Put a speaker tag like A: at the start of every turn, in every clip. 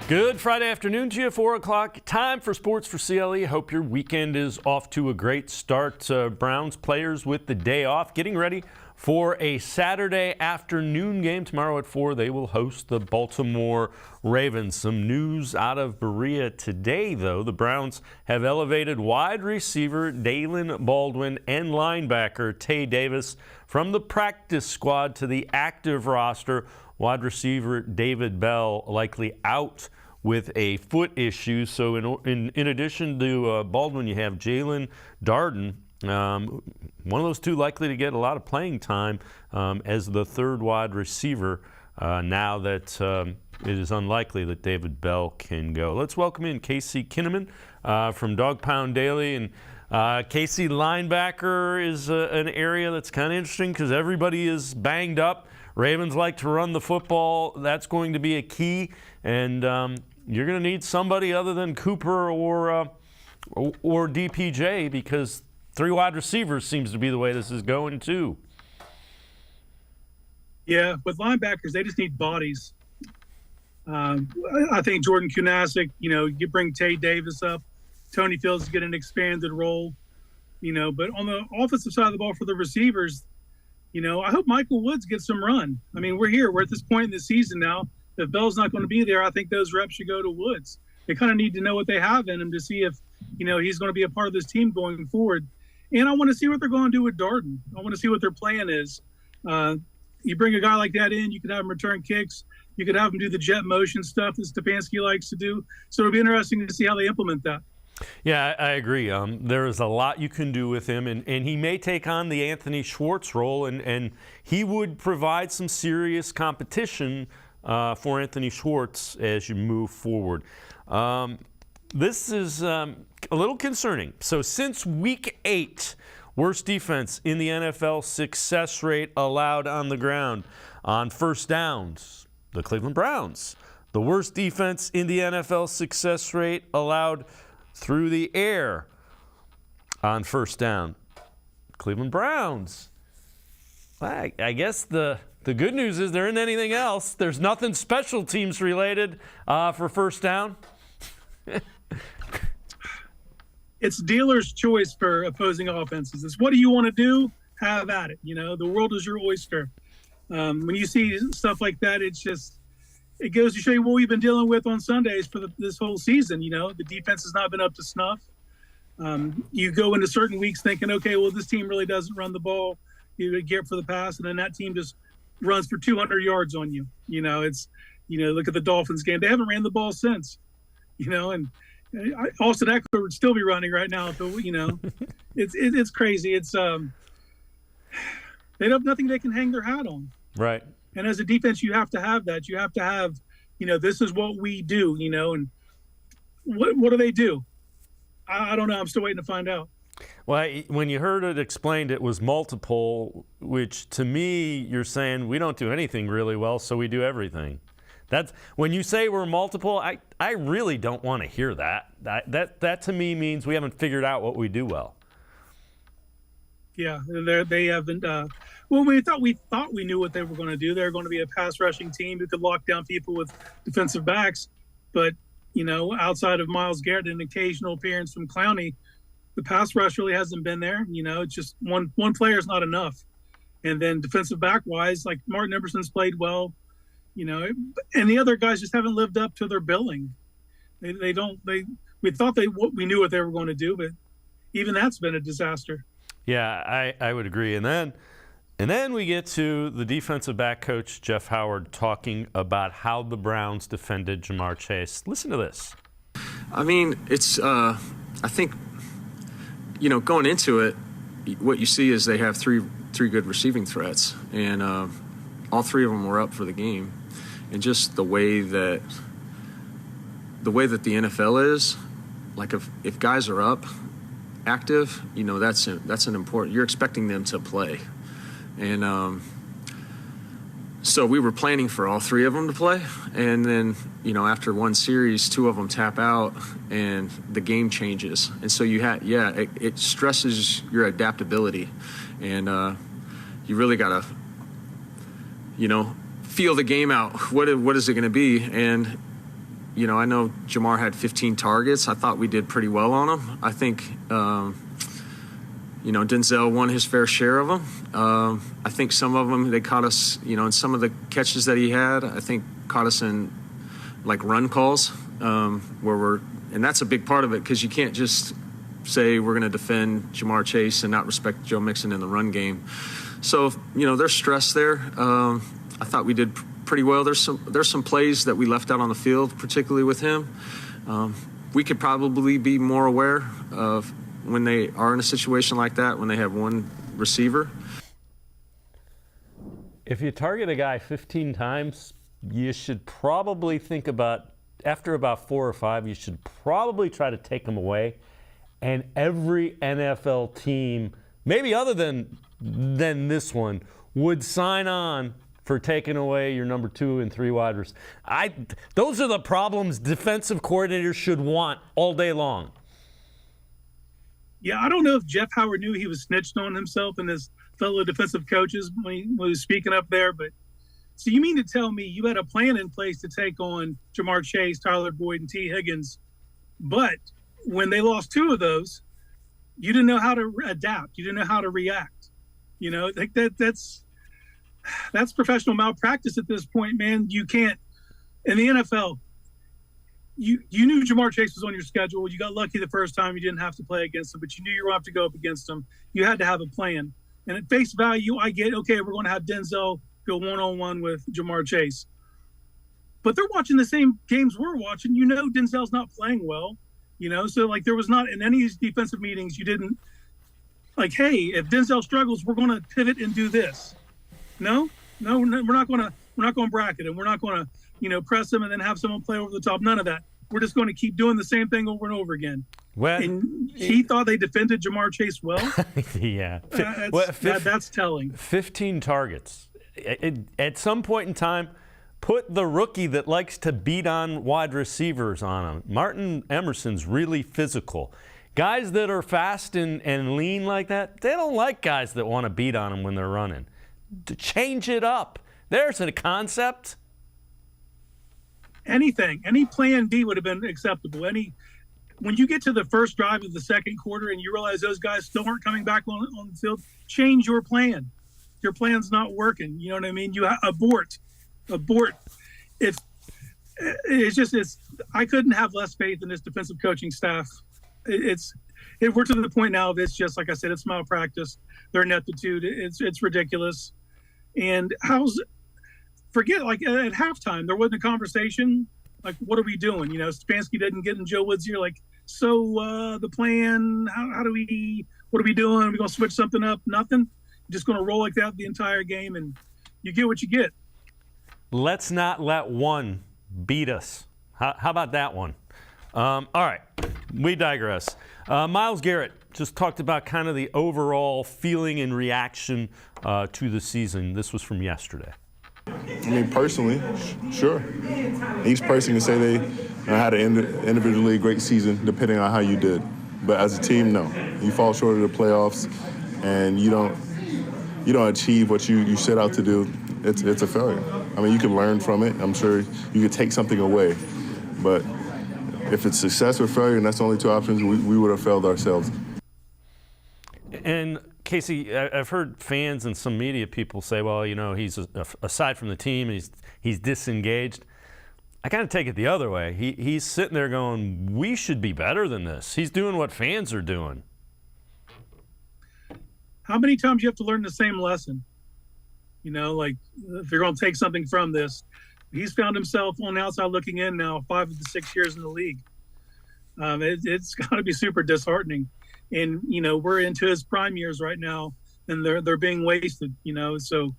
A: Good Friday afternoon to you, 4 o'clock. Time for Sports4CLE. Hope your weekend is off to a great start. Browns players with the day off, getting ready for a Saturday afternoon game. Tomorrow at 4, they will host the Baltimore Ravens. Some news out of Berea today, though. The Browns have elevated wide receiver Daylen Baldwin and linebacker Tay Davis from the practice squad to the active roster. Wide receiver David Bell likely out with a foot issue. So in addition to Baldwin, you have Jalen Darden, one of those two likely to get a lot of playing time as the third wide receiver now that it is unlikely that David Bell can go. Let's welcome in Casey Kinnamon from Dog Pound Daily. And Casey, linebacker is an area that's kind of interesting because everybody is banged up. Ravens like to run the football. That's going to be a key. And you're going to need somebody other than Cooper or DPJ because three wide receivers seems to be the way this is going too.
B: Yeah, with linebackers, they just need bodies. I think Jordan Kunasek, you bring Tay Davis up. Tony Fields get an expanded role, but on the offensive side of the ball for the receivers, I hope Michael Woods gets some run. I mean, we're here. We're at this point in the season now. If Bell's not going to be there, I think those reps should go to Woods. They kind of need to know what they have in him to see if, he's going to be a part of this team going forward. And I want to see what they're going to do with Darden. I want to see what their plan is. You bring a guy like that in, you could have him return kicks. You could have him do the jet motion stuff that Stefanski likes to do. So it'll be interesting to see how they implement that.
A: Yeah, I agree. There is a lot you can do with him, and he may take on the Anthony Schwartz role, and he would provide some serious competition for Anthony Schwartz as you move forward. This is a little concerning. So since Week 8, worst defense in the NFL, success rate allowed on the ground on first downs, the Cleveland Browns. The worst defense in the NFL, success rate allowed through the air on first down, Cleveland Browns. I guess the good news is there isn't anything else. There's nothing special teams related for first down.
B: It's dealer's choice for opposing offenses. It's what do you want to do? Have at it. The world is your oyster. When you see stuff like that, it goes to show you what we've been dealing with on Sundays for this whole season. The defense has not been up to snuff. You go into certain weeks thinking, okay, well, this team really doesn't run the ball. You get for the pass, and then that team just runs for 200 yards on you. Look at the Dolphins game. They haven't ran the ball since, and Austin Eckler would still be running right now. But, it's crazy. They have nothing they can hang their hat on.
A: Right.
B: And as a defense, you have to have that. You have to have, this is what we do, and what do they do? I don't know. I'm still waiting to find out.
A: Well, when you heard it explained, it was multiple, which to me, you're saying we don't do anything really well, so we do everything. That's when you say we're multiple, I really don't want to hear that. That to me means we haven't figured out what we do well.
B: Yeah, they haven't. Well, we thought we knew what they were going to do. They're going to be a pass rushing team who could lock down people with defensive backs. But, outside of Myles Garrett and an occasional appearance from Clowney, the pass rush really hasn't been there. It's just one player is not enough. And then defensive back wise, like Martin Emerson's played well, and the other guys just haven't lived up to their billing. We thought we knew what they were going to do, but even that's been a disaster.
A: Yeah, I would agree. And then we get to the defensive back coach, Jeff Howard, talking about how the Browns defended Jamar Chase. Listen to this.
C: I mean, it's I think, going into it, what you see is they have three good receiving threats, and all three of them were up for the game. And just the way that the NFL is, like if guys are up, active, that's an important. You're expecting them to play, and so we were planning for all three of them to play. And then after one series, two of them tap out, and the game changes. And so it stresses your adaptability, and you really gotta feel the game out. What is it going to be? And I know Jamar had 15 targets. I thought we did pretty well on him. I think, Denzel won his fair share of them. I think some of them, they caught us, in some of the catches that he had, I think caught us in like run calls and that's a big part of it, because you can't just say we're going to defend Jamar Chase and not respect Joe Mixon in the run game. So, there's stress there. I thought we did pretty well. There's some plays that we left out on the field, particularly with him. We could probably be more aware of when they are in a situation like that, when they have one receiver.
A: If you target a guy 15 times, you should probably think about, after about 4 or 5, you should probably try to take him away. And every NFL team, maybe other than this one, would sign on for taking away your number 2 and 3 wide receivers. Those are the problems defensive coordinators should want all day long.
B: Yeah, I don't know if Jeff Howard knew he was snitched on himself and his fellow defensive coaches when he was speaking up there. But so you mean to tell me you had a plan in place to take on Jamar Chase, Tyler Boyd, and T. Higgins, but when they lost 2 of those, you didn't know how to adapt. You didn't know how to react. Like that's professional malpractice at this point, man. You can't. In the NFL, you knew Jamar Chase was on your schedule. You got lucky the first time you didn't have to play against him, but you knew you were going to have to go up against him. You had to have a plan. And at face value, I get, okay, we're going to have Denzel go one-on-one with Jamar Chase. But they're watching the same games we're watching. Denzel's not playing well. So like there was not in any of these defensive meetings, you didn't like, hey, if Denzel struggles, we're going to pivot and do this. No, we're not going to bracket him. We're not going to, press him and then have someone play over the top. None of that. We're just going to keep doing the same thing over and over again. And he thought they defended Jamar Chase well.
A: Yeah.
B: That's telling.
A: 15 targets. At some point in time, put the rookie that likes to beat on wide receivers on him. Martin Emerson's really physical. Guys that are fast and lean like that, they don't like guys that want to beat on them when they're running. To change it up. There's a concept.
B: Any plan B would have been acceptable. When you get to the first drive of the second quarter and you realize those guys still aren't coming back on the field, change your plan. Your plan's not working. You know what I mean? You abort. If it's I couldn't have less faith in this defensive coaching staff. We're to the point now of it's just, like I said, it's malpractice. Their ineptitude. It's ridiculous. And forget, like at halftime, there wasn't a conversation. Like, what are we doing? Stefanski didn't get in Joe Woods' ear. Like, so the plan, what are we doing? Are we going to switch something up? Nothing. You're just going to roll like that the entire game, and you get what you get.
A: Let's not let one beat us. How about that one? All right, we digress. Myles Garrett just talked about kind of the overall feeling and reaction to the season. This was from yesterday.
D: I mean, personally, sure. Each person can say they had an individually great season depending on how you did. But as a team, no. You fall short of the playoffs and you don't achieve what you set out to do, it's a failure. I mean, you can learn from it. I'm sure you could take something away. But if it's success or failure, and that's the only 2 options, we would have failed ourselves.
A: And Casey, I've heard fans and some media people say, well, he's aside from the team, he's disengaged. I kind of take it the other way. He's sitting there going, we should be better than this. He's doing what fans are doing.
B: How many times do you have to learn the same lesson? Like if you're going to take something from this, he's found himself on the outside looking in now 5 of the 6 years in the league. It's got to be super disheartening. And, we're into his prime years right now, and they're being wasted, So,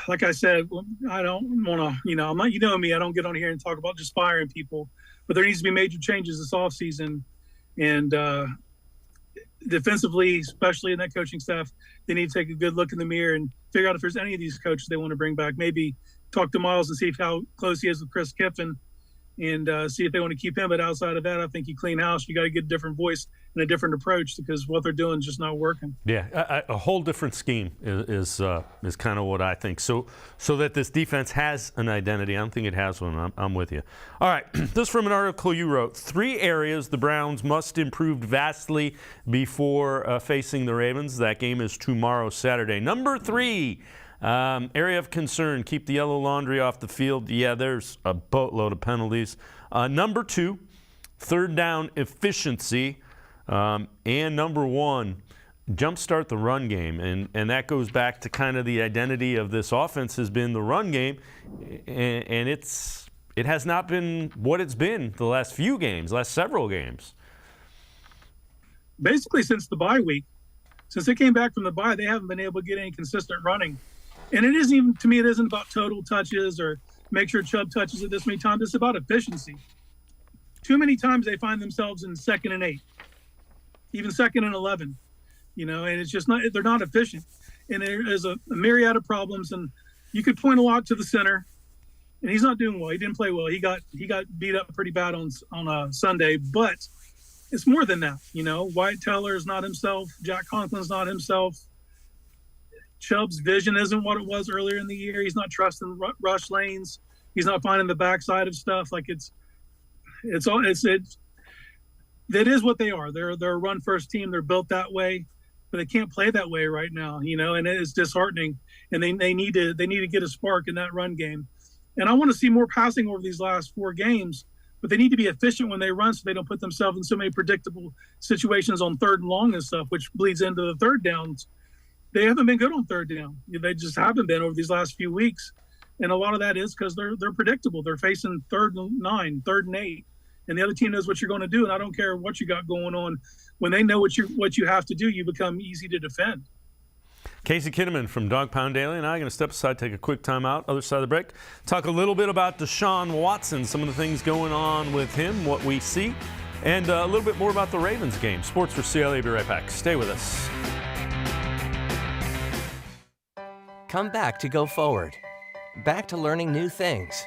B: like I said, I don't want to, I'm not, me, I don't get on here and talk about just firing people. But there needs to be major changes this offseason. And defensively, especially in that coaching staff, they need to take a good look in the mirror and figure out if there's any of these coaches they want to bring back. Maybe talk to Myles and see how close he is with Chris Kiffin and see if they want to keep him. But outside of that, I think you clean house. You got to get a different voice and a different approach because what they're doing is just not working.
A: Yeah, a whole different scheme is kind of what I think. So that this defense has an identity. I don't think it has one. I'm with you. All right, this from an article you wrote. 3 areas the Browns must improve vastly before facing the Ravens. That game is tomorrow, Saturday. Number 3. Area of concern, keep the yellow laundry off the field. Yeah, there's a boatload of penalties. Number 2, third down efficiency. And number 1, jumpstart the run game. And that goes back to kind of the identity of this offense has been the run game. And it has not been what it's been the last few games, last several games.
B: Basically, since the bye week, since they came back from the bye, they haven't been able to get any consistent running. And it isn't even, to me, it isn't about total touches or make sure Chubb touches it this many times. It's about efficiency. Too many times they find themselves in 2nd and 8, even 2nd and 11, and it's just not, they're not efficient. And there is a myriad of problems. And you could point a lot to the center, and he's not doing well. He didn't play well. He got beat up pretty bad on Sunday, but it's more than that. Wyatt Teller is not himself. Jack Conklin's not himself. Chubb's vision isn't what it was earlier in the year. He's not trusting rush lanes. He's not finding the backside of stuff. Like that is what they are. They're a run first team. They're built that way, but they can't play that way right now, and it is disheartening. And they need to get a spark in that run game. And I want to see more passing over these last 4 games, but they need to be efficient when they run so they don't put themselves in so many predictable situations on 3rd and long and stuff, which bleeds into the 3rd downs. They haven't been good on 3rd down. They just haven't been over these last few weeks. And a lot of that is because they're predictable. They're facing 3rd and 9, 3rd and 8. And the other team knows what you're going to do. And I don't care what you got going on. When they know what you have to do, you become easy to defend.
A: Casey Kinnamon from Dawg Pound Daily and I are going to step aside, take a quick time out, other side of the break, talk a little bit about Deshaun Watson, some of the things going on with him, what we see, and a little bit more about the Ravens game. Sports for CLE. Be right back. Stay with us.
E: Come back to go forward. Back to learning new things.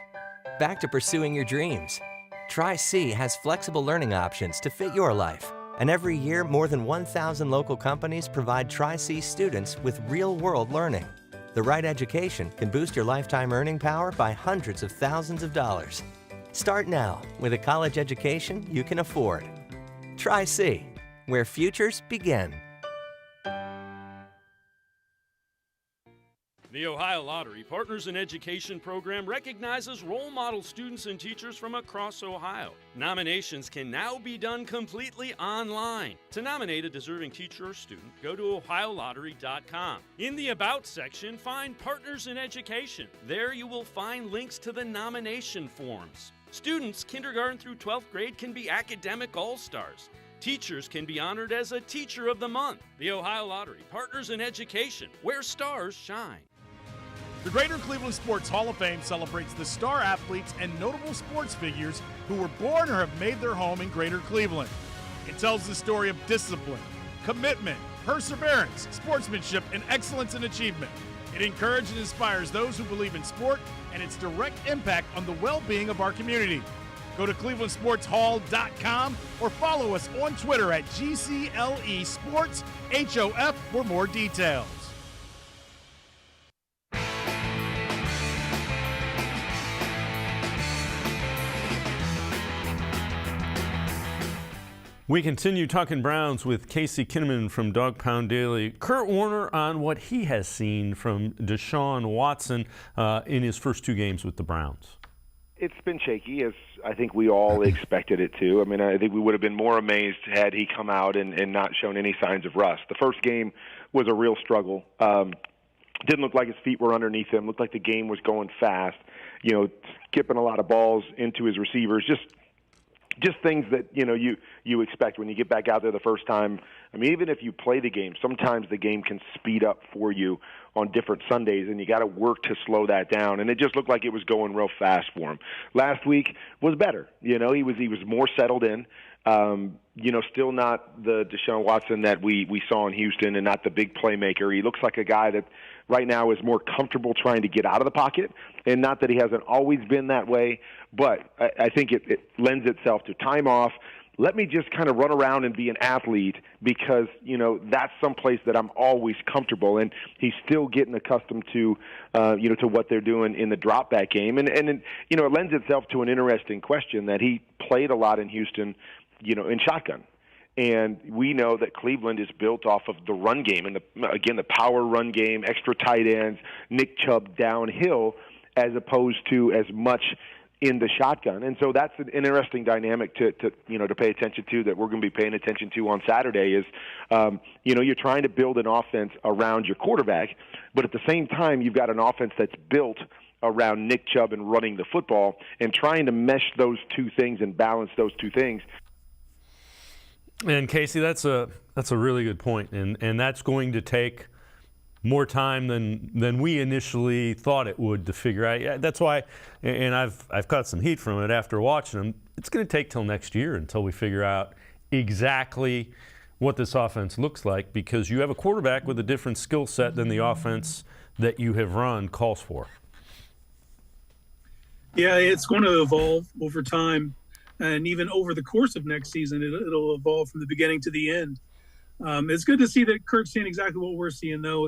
E: Back to pursuing your dreams. Tri-C has flexible learning options to fit your life. And every year, more than 1,000 local companies provide Tri-C students with real-world learning. The right education can boost your lifetime earning power by hundreds of thousands of dollars. Start now with a college education you can afford. Tri-C, where futures begin.
A: The Ohio Lottery Partners in Education program recognizes role model students and teachers from across Ohio. Nominations can now be done completely online. To nominate a deserving teacher or student, go to ohiolottery.com. In the About section, find Partners in Education. There you will find links to the nomination forms. Students kindergarten through 12th grade can be academic all-stars. Teachers can be honored as a Teacher of the Month. The Ohio Lottery Partners in Education, where stars shine.
F: The Greater Cleveland Sports Hall of Fame celebrates the star athletes and notable sports figures who were born or have made their home in Greater Cleveland. It tells the story of discipline, commitment, perseverance, sportsmanship, and excellence in achievement. It encourages and inspires those who believe in sport and its direct impact on the well-being of our community. Go to clevelandsportshall.com or follow us on Twitter at GCLE Sports HOF for more details.
A: We continue talking Browns with Casey Kinnamon from Dawg Pound Daily. Kurt Warner on what he has seen from Deshaun Watson in his first 2 games with the Browns.
G: It's been shaky, as I think we all expected it to. I mean, I think we would have been more amazed had he come out and not shown any signs of rust. The first game was a real struggle. Didn't look like his feet were underneath him. Looked like the game was going fast. Skipping a lot of balls into his receivers. Just things that you expect when you get back out there the first time. I mean, even if you play the game, sometimes the game can speed up for you on different Sundays, and you got to work to slow that down. And it just looked like it was going real fast for him. Last week was better. He was more settled in. still not the Deshaun Watson that we saw in Houston, and not the big playmaker. He looks like a guy that right now is more comfortable trying to get out of the pocket, and not that he hasn't always been that way, but I think it lends itself to time off. Let me just kind of run around and be an athlete, because, that's someplace that I'm always comfortable. And he's still getting accustomed to, to what they're doing in the drop back game. And it lends itself to an interesting question that he played a lot in Houston, in shotgun. And we know that Cleveland is built off of the run game, and the power run game, extra tight ends, Nick Chubb downhill, as opposed to as much in the shotgun. And so that's an interesting dynamic to pay attention to, that we're going to be paying attention to on Saturday is, you're trying to build an offense around your quarterback, but at the same time, you've got an offense that's built around Nick Chubb and running the football, and trying to mesh those two things and balance those two things.
A: And Casey, that's a really good point, and that's going to take more time than we initially thought it would to figure out. That's why, and I've caught some heat from it after watching them. It's going to take till next year until we figure out exactly what this offense looks like, because you have a quarterback with a different skill set than the offense that you have run calls for.
B: Yeah, it's going to evolve over time, and even over the course of next season, it'll evolve from the beginning to the end. It's good to see that Kurt's seeing exactly what we're seeing, though,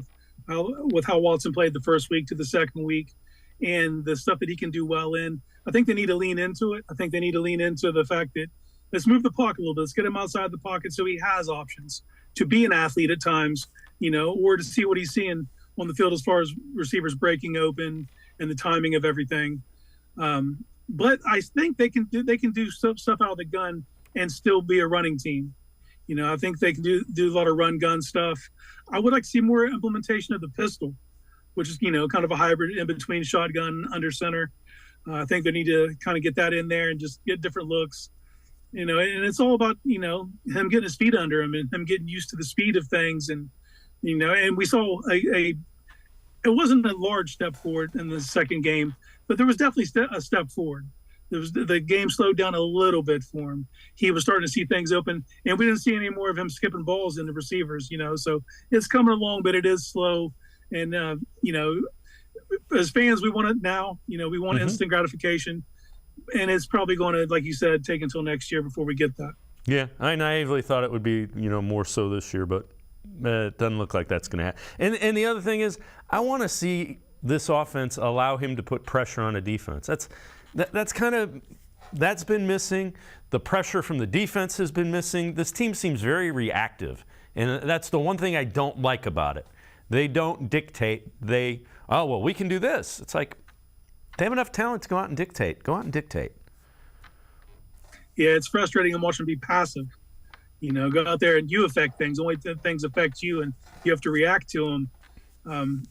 B: with how Watson played the first week to the second week, and the stuff that he can do well in. I think they need to lean into it. I think they need to lean into the fact that let's move the pocket a little bit. Let's get him outside the pocket so he has options to be an athlete at times, or to see what he's seeing on the field as far as receivers breaking open and the timing of everything. But I think they can do stuff out of the gun and still be a running team. I think they can do a lot of run gun stuff. I would like to see more implementation of the pistol, which is, kind of a hybrid in between shotgun and under center. I think they need to kind of get that in there and just get different looks, and it's all about, him getting his feet under him and him getting used to the speed of things. And, and we saw it wasn't a large step forward in the second game, but there was definitely a step forward. The game slowed down a little bit for him. He was starting to see things open, and we didn't see any more of him skipping balls in the receivers, so it's coming along, but it is slow. And, as fans, we want it now, we want instant gratification, and it's probably going to, like you said, take until next year before we get that.
A: Yeah, I naively thought it would be, more so this year, but it doesn't look like that's going to happen. And the other thing is, I want to see this offense allow him to put pressure on a defense. That's been missing. The pressure from the defense has been missing. This team seems very reactive, and that's the one thing I don't like about it. They don't dictate. We can do this. It's like they have enough talent to go out and dictate. Go out and dictate.
B: Yeah, it's frustrating to watch them be passive. Go out there and you affect things. Only things affect you, and you have to react to them.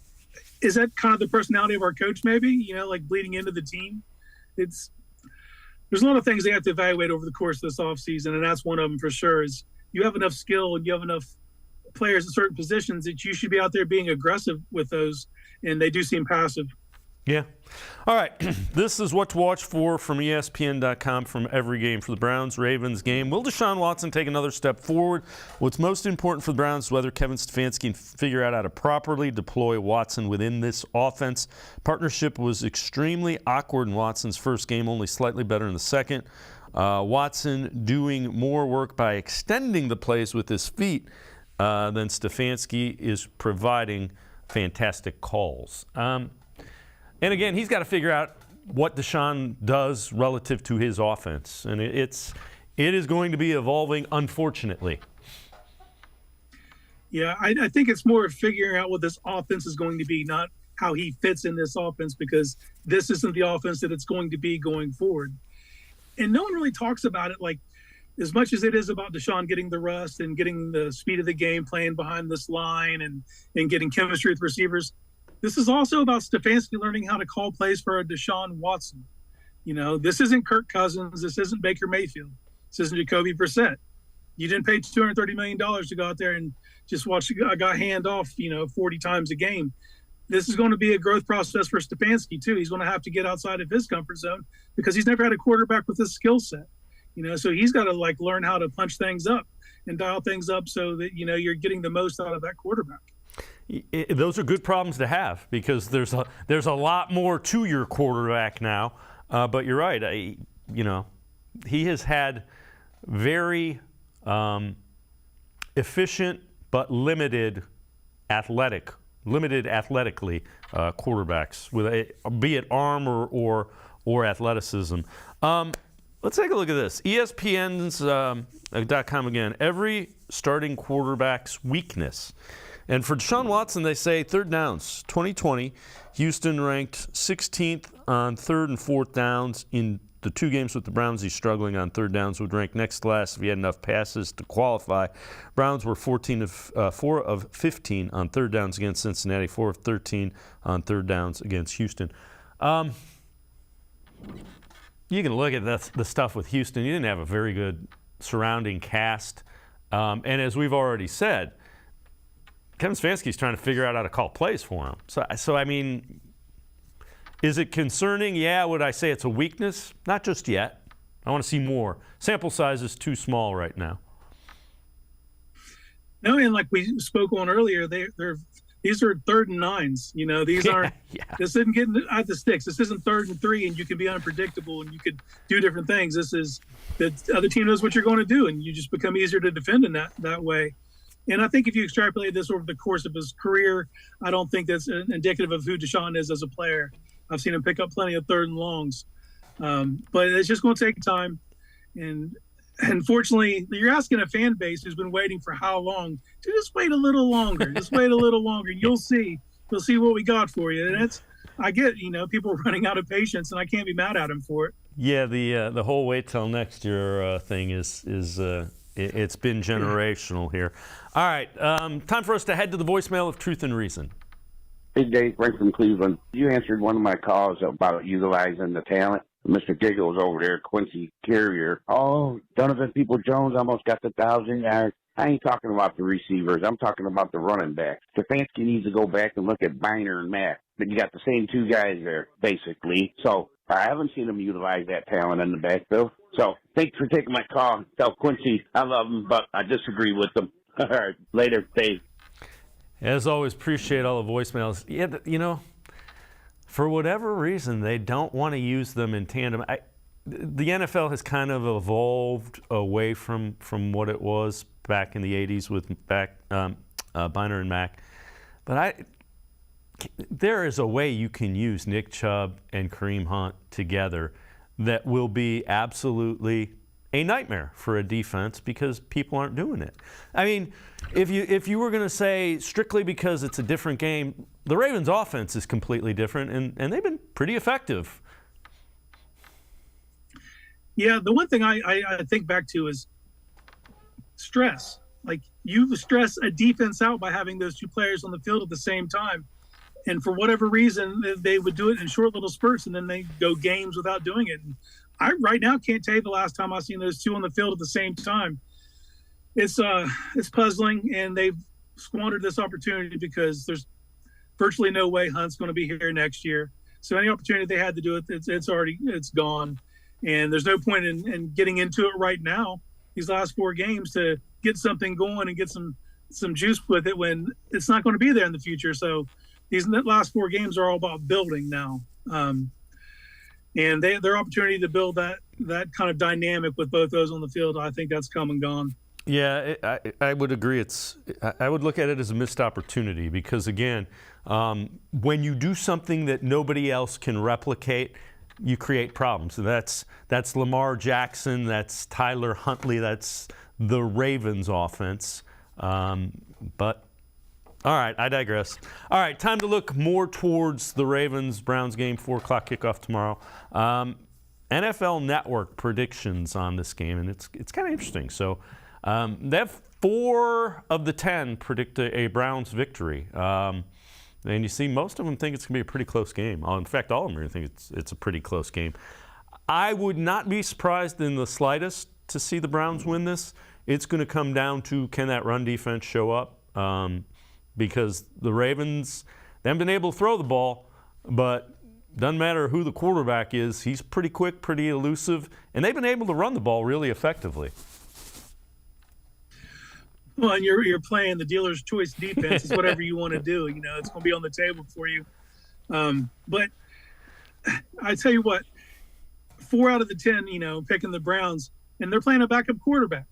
B: Is that kind of the personality of our coach, maybe? Like bleeding into the team? There's a lot of things they have to evaluate over the course of this offseason, and that's one of them for sure. Is you have enough skill and you have enough players in certain positions that you should be out there being aggressive with those, and they do seem passive.
A: Yeah. All right. This is what to watch for from ESPN.com from every game for the Browns-Ravens game. Will Deshaun Watson take another step forward? What's most important for the Browns is whether Kevin Stefanski can figure out how to properly deploy Watson within this offense. Partnership was extremely awkward in Watson's first game, only slightly better in the second. Watson doing more work by extending the plays with his feet than Stefanski is providing fantastic calls. And again, he's got to figure out what Deshaun does relative to his offense. And it is going to be evolving, unfortunately.
B: Yeah, I think it's more of figuring out what this offense is going to be, not how he fits in this offense, because this isn't the offense that it's going to be going forward. And no one really talks about it, like, as much as it is about Deshaun getting the rust and getting the speed of the game, playing behind this line and getting chemistry with receivers. This is also about Stefanski learning how to call plays for a Deshaun Watson. This isn't Kirk Cousins. This isn't Baker Mayfield. This isn't Jacoby Brissett. You didn't pay $230 million to go out there and just watch a guy hand off, 40 times a game. This is going to be a growth process for Stefanski, too. He's going to have to get outside of his comfort zone because he's never had a quarterback with this skill set. So he's got to learn how to punch things up and dial things up so that, you're getting the most out of that quarterback.
A: Those are good problems to have because there's a lot more to your quarterback now. But you're right. He has had very efficient but limited athletically quarterbacks, be it arm or athleticism. Let's take a look at this. ESPN's.com again. Every starting quarterback's weakness. And for Deshaun Watson, they say third downs. 2020, Houston ranked 16th on third and fourth downs. In the 2 games with the Browns, he's struggling on third downs, would rank next to last if he had enough passes to qualify. Browns were 4 of 15 on third downs against Cincinnati, 4 of 13 on third downs against Houston. You can look at the stuff with Houston. You didn't have a very good surrounding cast. And as we've already said, Kevin Stefanski's trying to figure out how to call plays for him. So I mean, is it concerning? Yeah. Would I say it's a weakness? Not just yet. I want to see more. Sample size is too small right now.
B: No, and like we spoke on earlier, these are 3rd and 9s. These aren't. Yeah. This isn't getting out the sticks. This isn't 3rd and 3, and you can be unpredictable and you could do different things. This is the other team knows what you're going to do, and you just become easier to defend in that way. And I think if you extrapolate this over the course of his career, I don't think that's indicative of who Deshaun is as a player. I've seen him pick up plenty of 3rd and longs. But it's just going to take time. And unfortunately, you're asking a fan base who's been waiting for how long to just wait a little longer. Just wait a little longer. You'll see. You'll see what we got for you. And I get, people running out of patience, and I can't be mad at him for it.
A: Yeah, the whole wait till next year thing is it's been generational here. All right, time for us to head to the voicemail of Truth and Reason.
H: Hey, Dave, Frank from Cleveland. You answered one of my calls about utilizing the talent. Mr. Giggles over there, Quincy Carrier. Oh, Donovan Peoples-Jones almost got the 1,000 yards. I ain't talking about the receivers. I'm talking about the running backs. Stefanski needs to go back and look at Biner and Mack. But you got the same 2 guys there, basically. So I haven't seen them utilize that talent in the backfield. So thanks for taking my call. Tell Quincy I love him, but I disagree with him. All right, later, Dave.
A: As always, appreciate all the voicemails. Yeah, for whatever reason, they don't want to use them in tandem. The NFL has kind of evolved away from what it was back in the 80s with Biner and Mack. But there is a way you can use Nick Chubb and Kareem Hunt together that will be absolutely a nightmare for a defense because people aren't doing it. I mean, if you were going to say strictly because it's a different game, the Ravens' offense is completely different, and they've been pretty effective.
B: Yeah, the one thing I think back to is stress. Like, you stress a defense out by having those 2 players on the field at the same time. And for whatever reason, they would do it in short little spurts, and then they go games without doing it. And I right now can't tell you the last time I've seen those 2 on the field at the same time. It's puzzling, and they've squandered this opportunity because there's virtually no way Hunt's going to be here next year. So any opportunity they had to do it, it's gone. And there's no point in getting into it right now, these last 4 games, to get something going and get some juice with it when it's not going to be there in the future. So these last 4 games are all about building now. And their opportunity to build that kind of dynamic with both those on the field, I think that's come and gone.
A: Yeah, I would agree. I would look at it as a missed opportunity because, again, when you do something that nobody else can replicate, you create problems. And that's Lamar Jackson, that's Tyler Huntley, that's the Ravens offense. But all right, I digress. All right, time to look more towards the Ravens-Browns game, 4 o'clock kickoff tomorrow. NFL Network predictions on this game, and it's kind of interesting. So they have 4 of the 10 predict a Browns victory. And you see most of them think it's going to be a pretty close game. In fact, all of them are going to think it's a pretty close game. I would not be surprised in the slightest to see the Browns win this. It's going to come down to, can that run defense show up? Because the Ravens, they haven't been able to throw the ball, but doesn't matter who the quarterback is, he's pretty quick, pretty elusive, and they've been able to run the ball really effectively.
B: Well, and you're playing the dealer's choice defense. It's whatever you want to do. You know, it's going to be on the table for you. But I tell you what, 4 out of the 10, you know, picking the Browns, and they're playing a backup quarterback.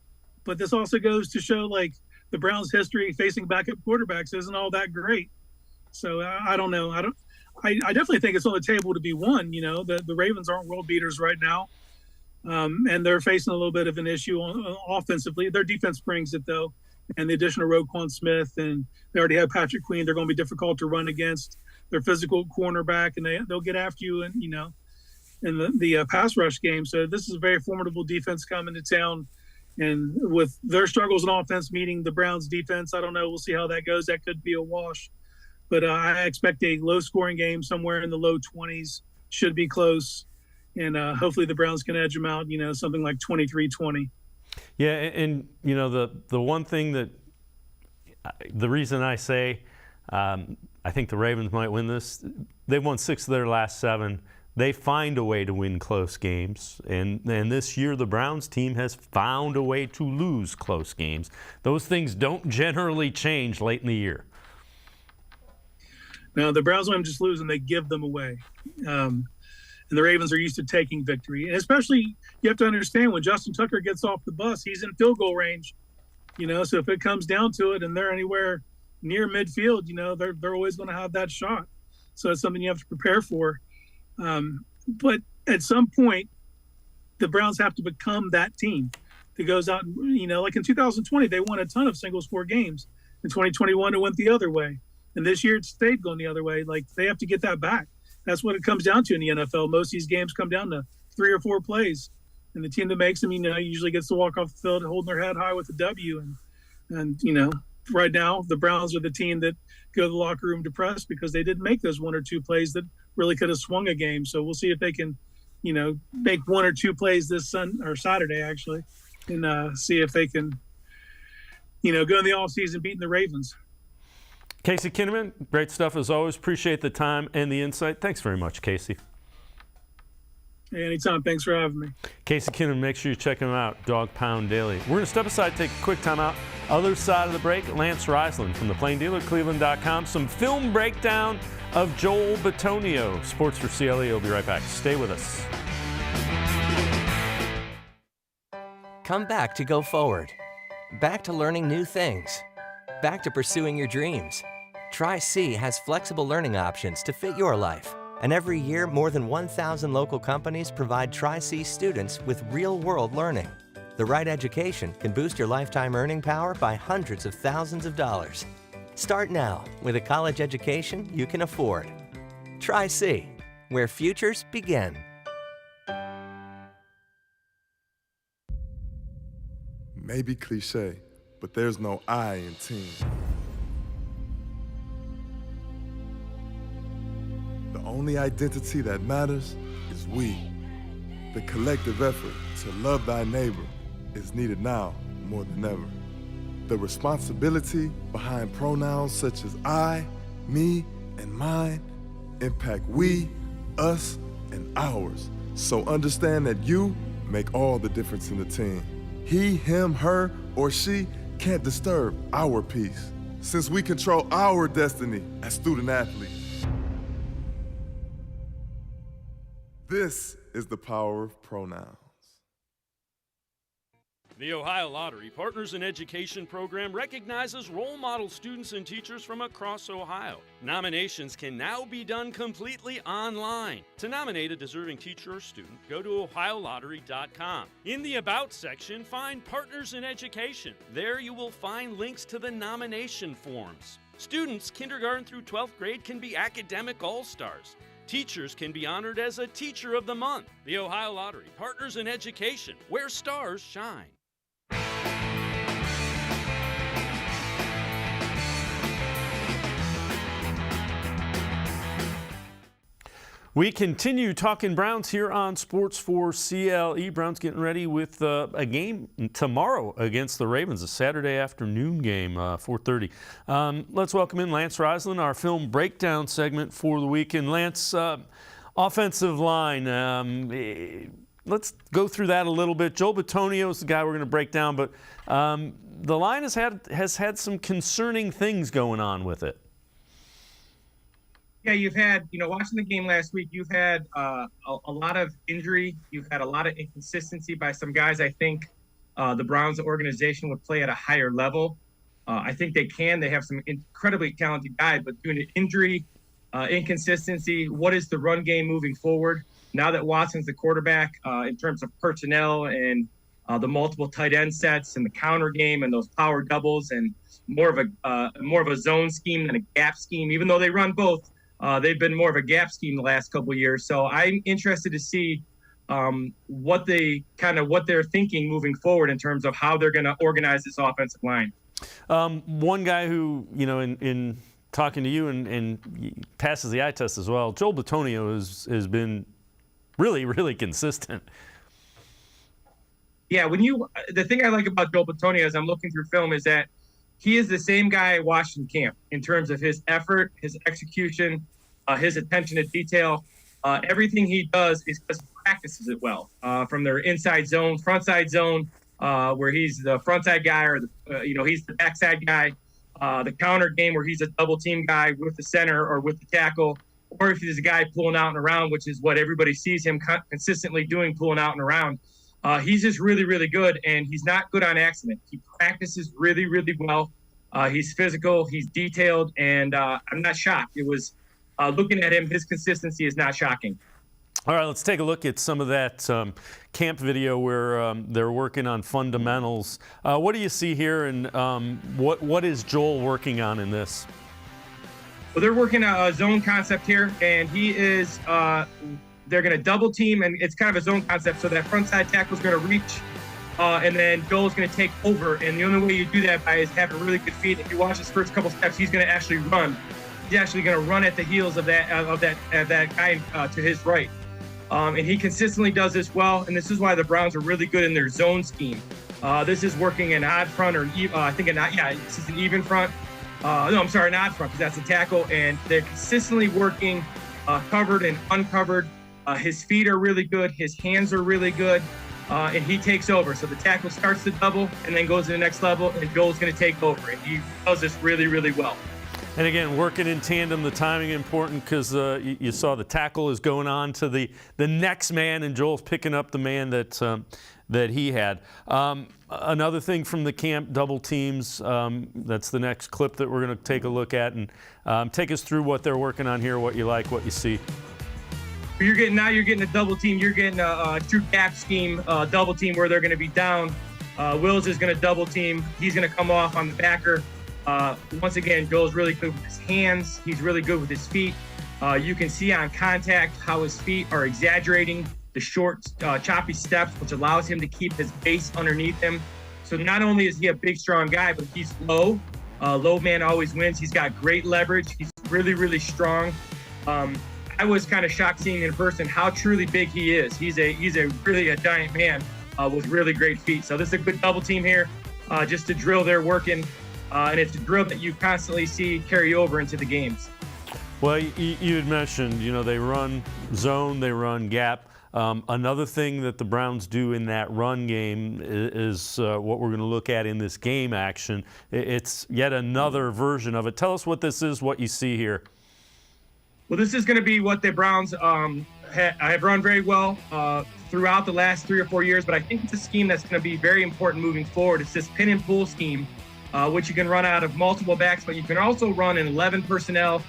B: But this also goes to show, like, the Browns' history facing backup quarterbacks isn't all that great. So I don't know. I definitely think it's on the table to be won. You know, the Ravens aren't world beaters right now, and they're facing a little bit of an issue offensively. Their defense brings it, though, and the addition of Roquan Smith, and they already have Patrick Queen. They're going to be difficult to run against. They're physical cornerback, and they'll get after you, and you know, in the pass rush game. So this is a very formidable defense coming to town, and with their struggles in offense meeting the Browns' defense, I don't know. We'll see how that goes. That could be a wash. But I expect a low-scoring game somewhere in the low 20s. Should be close. And hopefully the Browns can edge them out, you know, something like 23-20.
A: Yeah, and you know, the one thing that – the reason I say I think the Ravens might win this, they've won 6 of their last 7. They find a way to win close games. And this year the Browns team has found a way to lose close games. Those things don't generally change late in the year.
B: Now, the Browns don't just lose and they give them away. And the Ravens are used to taking victory. And especially, you have to understand, when Justin Tucker gets off the bus, he's in field goal range. You know, so if it comes down to it and they're anywhere near midfield, you know, they're always going to have that shot. So it's something you have to prepare for. But at some point, the Browns have to become that team that goes out, you know, like in 2020, they won a ton of single-score games. In 2021, it went the other way. And this year it stayed going the other way. Like, they have to get that back. That's what it comes down to in the NFL. Most of these games come down to 3 or 4 plays. And the team that makes them, you know, usually gets to walk off the field holding their head high with a W. And you know, right now, the Browns are the team that go to the locker room depressed because they didn't make those 1 or 2 plays that really could have swung a game. So we'll see if they can, you know, make 1 or 2 plays this Saturday, actually, and see if they can, you know, go in the offseason beating the Ravens.
A: Casey Kinnamon, great stuff as always. Appreciate the time and the insight. Thanks very much, Casey.
B: Hey, anytime. Thanks for having me.
A: Casey Kinnamon, make sure you check him out, Dog Pound Daily. We're going to step aside, take a quick time out. Other side of the break, Lance Reisland from the Plain Dealer, cleveland.com. Some film breakdown of Joel Bitonio. Sports4CLE will be right back. Stay with us.
E: Come back to go forward. Back to learning new things. Back to pursuing your dreams. Tri-C has flexible learning options to fit your life. And every year, more than 1,000 local companies provide Tri-C students with real-world learning. The right education can boost your lifetime earning power by hundreds of thousands of dollars. Start now with a college education you can afford. Tri-C, where futures begin.
I: Maybe cliche, but there's no I in team. The only identity that matters is we. The collective effort to love thy neighbor is needed now more than ever. The responsibility behind pronouns such as I, me, and mine impact we, us, and ours. So understand that you make all the difference in the team. He, him, her, or she can't disturb our peace, since we control our destiny as student athletes. This is the power of pronouns.
A: The Ohio Lottery Partners in Education program recognizes role model students and teachers from across Ohio. Nominations can now be done completely online. To nominate a deserving teacher or student, go to ohiolottery.com. In the About section, find Partners in Education. There you will find links to the nomination forms. Students kindergarten through 12th grade can be academic all-stars. Teachers can be honored as a Teacher of the Month. The Ohio Lottery Partners in Education, where stars shine. We continue talking Browns here on Sports4CLE. Browns getting ready with a game tomorrow against the Ravens, a Saturday afternoon game, 4:30. Let's welcome in Lance Reisland, our film breakdown segment for the weekend. Lance, Offensive line, let's go through that a little bit. Joel Bitonio is the guy we're going to break down, but the line has had some concerning things going on with it.
J: Yeah, you've had, watching the game last week, you've had a lot of injury. You've had a lot of inconsistency by some guys. I think the Browns organization would play at a higher level. I think they can. They have some incredibly talented guys, but due to injury, inconsistency, what is the run game moving forward? Now that Watson's the quarterback, in terms of personnel and the multiple tight end sets and the counter game and those power doubles and more of a zone scheme than a gap scheme, even though they run both. They've been more of a gap scheme the last couple of years. So I'm interested to see what they're thinking moving forward in terms of how they're going to organize this offensive line.
A: One guy who, in talking to you and passes the eye test as well, Joel Bitonio has been really, really consistent.
J: Yeah, the thing I like about Joel Bitonio as I'm looking through film is that he is the same guy I watched in camp in terms of his effort, his execution, his attention to detail. Everything he does is because he practices it well. From their inside zone, front side zone, where he's the front side guy, or he's the backside guy. The counter game where he's a double team guy with the center or with the tackle, or if he's a guy pulling out and around, which is what everybody sees him consistently doing, pulling out and around. He's just really, really good, and he's not good on accident. He practices really, really well. He's physical, he's detailed, and I'm not shocked. It was looking at him, his consistency is not shocking.
A: All right, let's take a look at some of that camp video where they're working on fundamentals. What do you see here, and what is Joel working on in this?
J: Well, they're working a zone concept here, and he is they're going to double team, and it's kind of a zone concept, so that front side tackle is going to reach, and then Joel's going to take over, and the only way you do that is having really good feet. If you watch his first couple steps, he's going to actually run. He's actually going to run at the heels of that guy to his right. And he consistently does this well, and this is why the Browns are really good in their zone scheme. This is working an odd front, or this is an even front. An odd front, because that's a tackle, and they're consistently working covered and uncovered. His feet are really good, his hands are really good, and he takes over. So the tackle starts the double and then goes to the next level, and Joel's going to take over, and he does this really, really well.
A: And again, working in tandem, the timing important, because you saw the tackle is going on to the next man, and Joel's picking up the man that he had. Another thing from the camp, double teams. That's the next clip that we're going to take a look at, and take us through what they're working on here, what you like, what you see.
J: You're getting a double team. You're getting a true gap scheme double team where they're going to be down. Wills is going to double team. He's going to come off on the backer. Once again, Joel's really good with his hands. He's really good with his feet. You can see on contact how his feet are exaggerating the short, choppy steps, which allows him to keep his base underneath him. So not only is he a big, strong guy, but he's low. Low man always wins. He's got great leverage. He's really, really strong. I was kind of shocked seeing in person how truly big he is. He's really a giant man with really great feet. So this is a good double team here, just to drill they're working, and it's a drill that you constantly see carry over into the games.
A: Well, you had mentioned, they run zone, they run gap. Another thing that the Browns do in that run game is what we're going to look at in this game action. It's yet another version of it. Tell us what this is, what you see here.
J: Well, this is going to be what the Browns have run very well throughout the last 3 or 4 years, but I think it's a scheme that's going to be very important moving forward. It's this pin and pull scheme, which you can run out of multiple backs, but you can also run in 11 personnel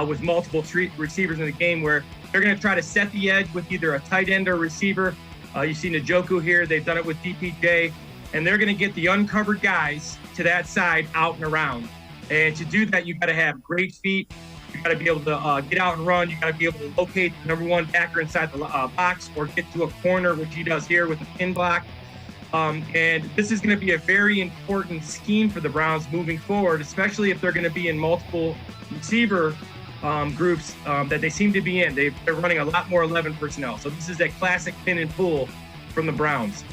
J: with multiple receivers in the game, where they're going to try to set the edge with either a tight end or receiver. You see Njoku here. They've done it with DPJ, and they're going to get the uncovered guys to that side out and around. And to do that, you've got to have great feet. You got to be able to get out and run. You got to be able to locate the number one backer inside the box, or get to a corner, which he does here with a pin block. And this is going to be a very important scheme for the Browns moving forward, especially if they're going to be in multiple receiver groups that they seem to be in. They're running a lot more 11 personnel. So this is a classic pin and pull from the Browns.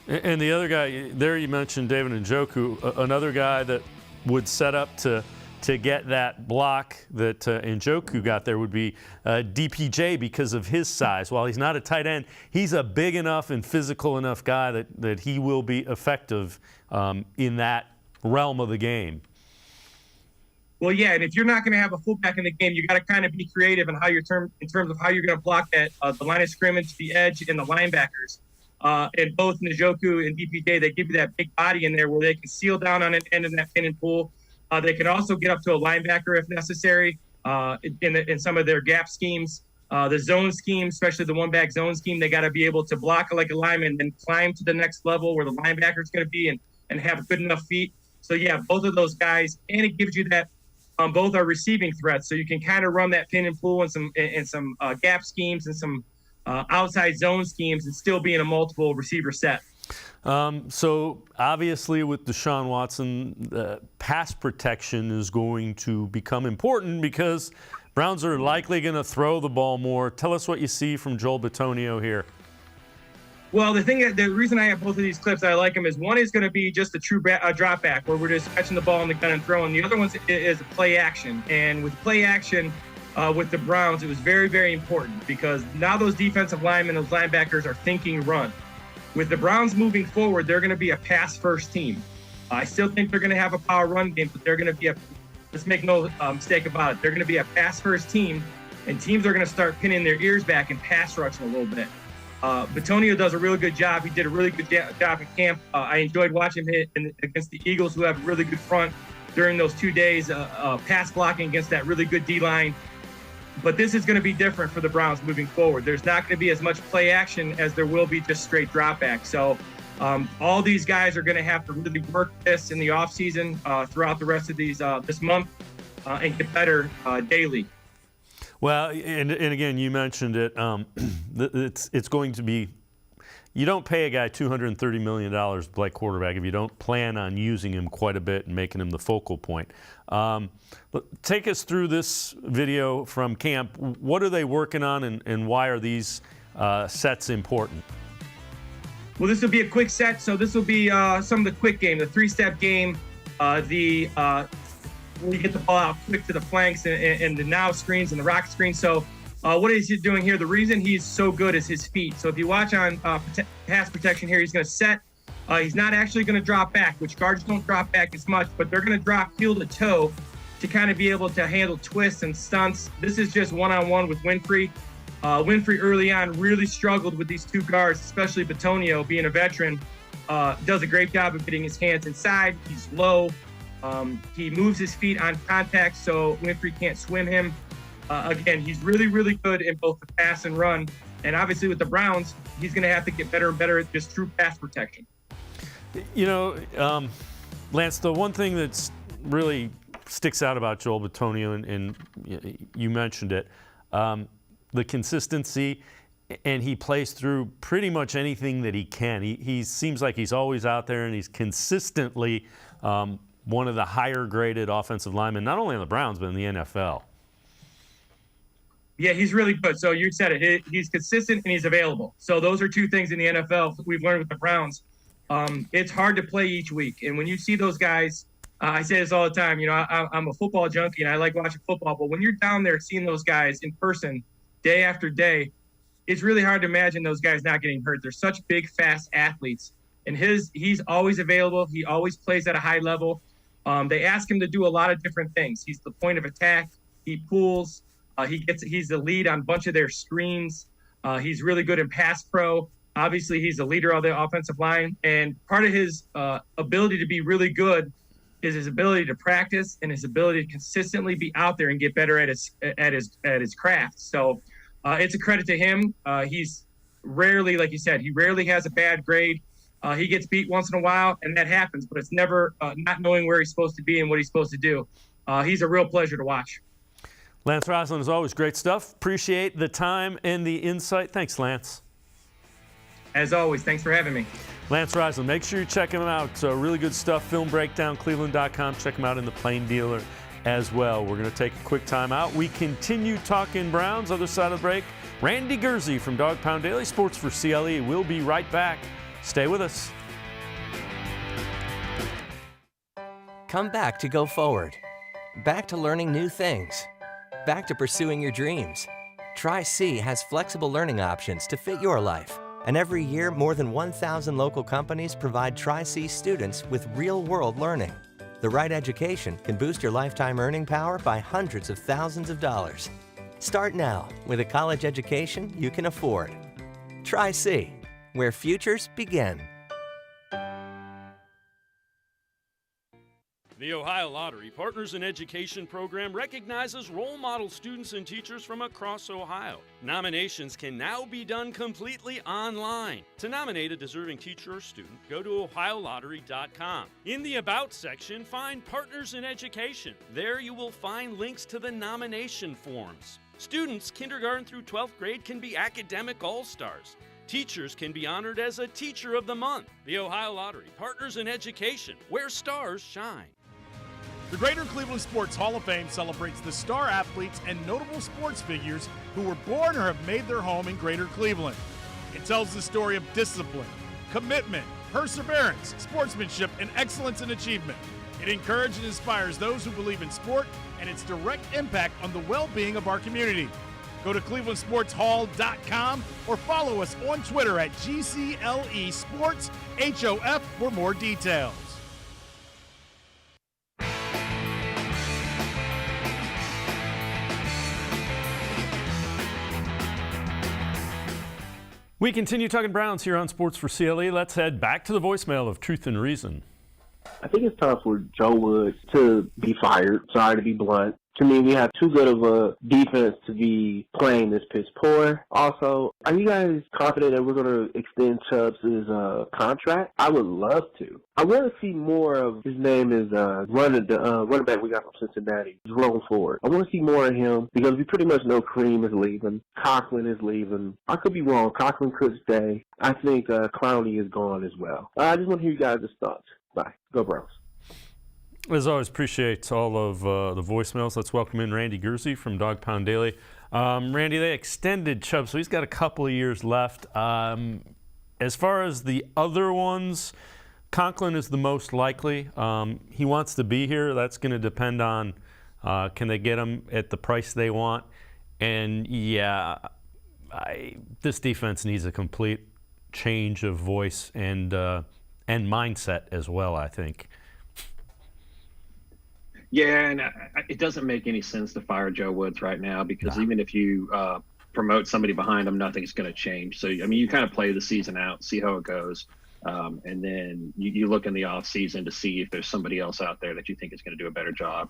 A: And the other guy there, you mentioned David Njoku, another guy that would set up to to get that block that Njoku got there would be DPJ because of his size. While he's not a tight end, he's a big enough and physical enough guy that he will be effective in that realm of the game.
J: Well, yeah, and if you're not going to have a fullback in the game, you got to kind of be creative in how in terms of how you're going to block that the line of scrimmage, the edge, and the linebackers. And both Njoku and DPJ, they give you that big body in there where they can seal down on an end of that pin and pull. They can also get up to a linebacker if necessary in some of their gap schemes. The zone scheme, especially the one-back zone scheme, they got to be able to block like a lineman and then climb to the next level where the linebacker is going to be and have good enough feet. So, yeah, both of those guys. And it gives you that both are receiving threats. So you can kind of run that pin and pull and some gap schemes and some outside zone schemes and still be in a multiple receiver set.
A: So obviously with Deshaun Watson, pass protection is going to become important because Browns are likely going to throw the ball more. Tell us what you see from Joel Bitonio here.
J: Well, the reason I have both of these clips, I like them, is one is going to be just a true drop back where we're just catching the ball in the gun and throwing. The other one is a play action. And with play action with the Browns, it was very, very important because now those defensive linemen, those linebackers are thinking run. With the Browns moving forward, they're going to be a pass-first team. I still think they're going to have a power run game, but they're going to be let's make no mistake about it, they're going to be a pass-first team, and teams are going to start pinning their ears back and pass rushing a little bit. Bitonio does a really good job. He did a really good job at camp. I enjoyed watching him against the Eagles, who have a really good front during those 2 days, pass blocking against that really good D-line. But this is going to be different for the Browns moving forward. There's not going to be as much play action as there will be just straight drop back. So all these guys are going to have to really work this in the offseason throughout the rest of this month and get better daily.
A: Well, and again, you mentioned it. It's going to be. You don't pay a guy $230 million to play quarterback if you don't plan on using him quite a bit and making him the focal point. Take us through this video from camp. What are they working on, and why are these sets important?
J: Well, this will be a quick set. So this will be some of the quick game, the three-step game, when you get the ball out quick to the flanks and the now screens and the rock screens. So what is he doing here? The reason he's so good is his feet. So if you watch on pass protection here, he's going to set. He's not actually going to drop back, which guards don't drop back as much, but they're going to drop heel to toe to kind of be able to handle twists and stunts. This is just one-on-one with Winfrey. Winfrey early on really struggled with these two guards, especially Bitonio, being a veteran. Does a great job of getting his hands inside. He's low. He moves his feet on contact, so Winfrey can't swim him. Again, he's really, really good in both the pass and run. And obviously with the Browns, he's going to have to get better and better at just true pass protection.
A: You know, Lance, the one thing that's really sticks out about Joel Bitonio, and you mentioned it, the consistency, and he plays through pretty much anything that he can. He seems like he's always out there, and he's consistently one of the higher graded offensive linemen, not only on the Browns, but in the NFL.
J: Yeah, he's really good. So you said it. He's consistent and he's available. So those are two things in the NFL we've learned with the Browns. It's hard to play each week. And when you see those guys, I say this all the time, you know, I'm a football junkie and I like watching football. But when you're down there seeing those guys in person day after day, it's really hard to imagine those guys not getting hurt. They're such big, fast athletes. And he's always available. He always plays at a high level. They ask him to do a lot of different things. He's the point of attack. He pulls. He's the lead on a bunch of their screens. He's really good in pass pro. Obviously, he's the leader of the offensive line. And part of his ability to be really good is his ability to practice and his ability to consistently be out there and get better at his craft. So it's a credit to him. He's rarely, like you said, he rarely has a bad grade. He gets beat once in a while, and that happens, but it's never not knowing where he's supposed to be and what he's supposed to do. He's a real pleasure to watch.
A: Lance Reisland, is always great stuff. Appreciate the time and the insight. Thanks, Lance.
J: As always, thanks for having me.
A: Lance Reisland, make sure you check him out. Really good stuff. Film breakdown, cleveland.com. Check him out in the Plain Dealer as well. We're going to take a quick time out. We continue talking Browns. Other side of the break, Randy Gurzi from Dog Pound Daily Sports for CLE. We'll be right back. Stay with us.
E: Come back to Go Forward. Back to learning new things. Back to pursuing your dreams. Tri-C has flexible learning options to fit your life. And every year, more than 1,000 local companies provide Tri-C students with real-world learning. The right education can boost your lifetime earning power by hundreds of thousands of dollars. Start now with a college education you can afford. Tri-C, where futures begin.
A: The Ohio Lottery Partners in Education program recognizes role model students and teachers from across Ohio. Nominations can now be done completely online. To nominate a deserving teacher or student, go to ohiolottery.com. In the About section, find Partners in Education. There you will find links to the nomination forms. Students kindergarten through 12th grade can be academic all-stars. Teachers can be honored as a Teacher of the Month. The Ohio Lottery Partners in Education, where stars shine.
F: The Greater Cleveland Sports Hall of Fame celebrates the star athletes and notable sports figures who were born or have made their home in Greater Cleveland. It tells the story of discipline, commitment, perseverance, sportsmanship, and excellence in achievement. It encourages and inspires those who believe in sport and its direct impact on the well-being of our community. Go to clevelandsportshall.com or follow us on Twitter at GCLE Sports HOF for more details.
A: We continue talking Browns here on Sports4CLE. Let's head back to the voicemail of Truth and Reason.
K: I think it's time for Joe Woods to be fired. Sorry to be blunt. To me, we have too good of a defense to be playing this piss poor. Also, are you guys confident that we're going to extend Chubb's contract? I would love to. I want to see more of his name is running back we got from Cincinnati, Jerome Ford. I want to see more of him because we pretty much know Kareem is leaving. Coughlin is leaving. I could be wrong. Coughlin could stay. I think Clowney is gone as well. I just want to hear you guys' thoughts. Bye. Go Browns.
A: As always, appreciate all of the voicemails. Let's welcome in Randy Gurzi from Dog Pound Daily. Randy, they extended Chubb, so he's got a couple of years left. As far as the other ones, Conklin is the most likely. He wants to be here. That's going to depend on can they get him at the price they want. And, yeah, this defense needs a complete change of voice and mindset as well, I think.
L: Yeah, and it doesn't make any sense to fire Joe Woods right now because even if you promote somebody behind him, nothing's going to change. So, I mean, you kind of play the season out, see how it goes, and then you look in the off season to see if there's somebody else out there that you think is going to do a better job.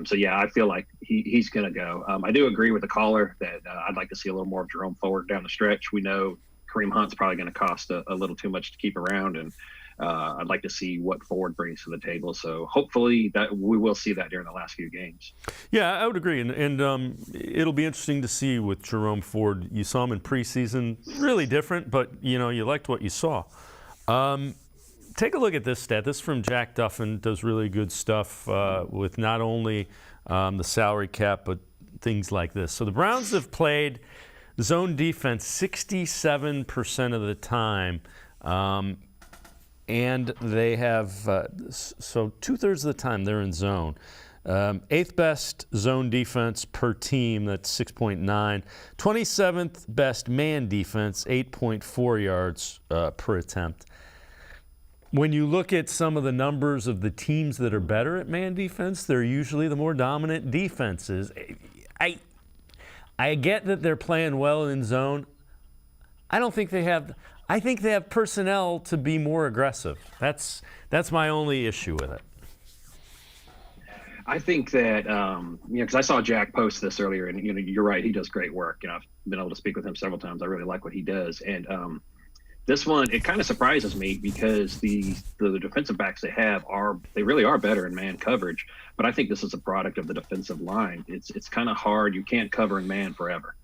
L: So, yeah, I feel like he's going to go. I do agree with the caller that I'd like to see a little more of Jerome Ford down the stretch. We know Kareem Hunt's probably going to cost a little too much to keep around, and I'd like to see what Ford brings to the table. So hopefully that we will see that during the last few games.
A: Yeah, I would agree. And it'll be interesting to see with Jerome Ford. You saw him in preseason, really different, but, you know, you liked what you saw. Take a look at this stat. This is from Jack Duffin, does really good stuff with not only the salary cap, but things like this. So the Browns have played zone defense 67% of the time. And they have, so 2/3 of the time they're in zone. 8th best zone defense per team, that's 6.9. 27th best man defense, 8.4 yards per attempt. When you look at some of the numbers of the teams that are better at man defense, they're usually the more dominant defenses. I get that they're playing well in zone. I don't think they have. I think they have personnel to be more aggressive. That's my only issue with it.
L: I think that, because I saw Jack post this earlier, and, you're right, he does great work. I've been able to speak with him several times. I really like what he does. And this one, it kind of surprises me because the defensive backs they have they really are better in man coverage. But I think this is a product of the defensive line. It's kind of hard. You can't cover in man forever.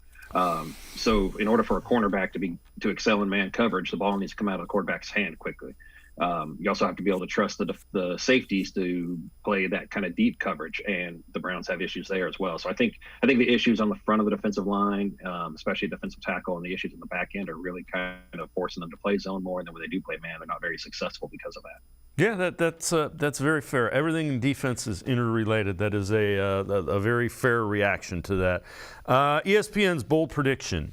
L: So in order for a cornerback to excel in man coverage, the ball needs to come out of the quarterback's hand quickly. You also have to be able to trust the safeties to play that kind of deep coverage, and the Browns have issues there as well. So I think the issues on the front of the defensive line, especially defensive tackle, and the issues in the back end are really kind of forcing them to play zone more. And then when they do play man, they're not very successful because of that.
A: Yeah, that's very fair. Everything in defense is interrelated. That is a very fair reaction to that. ESPN's bold prediction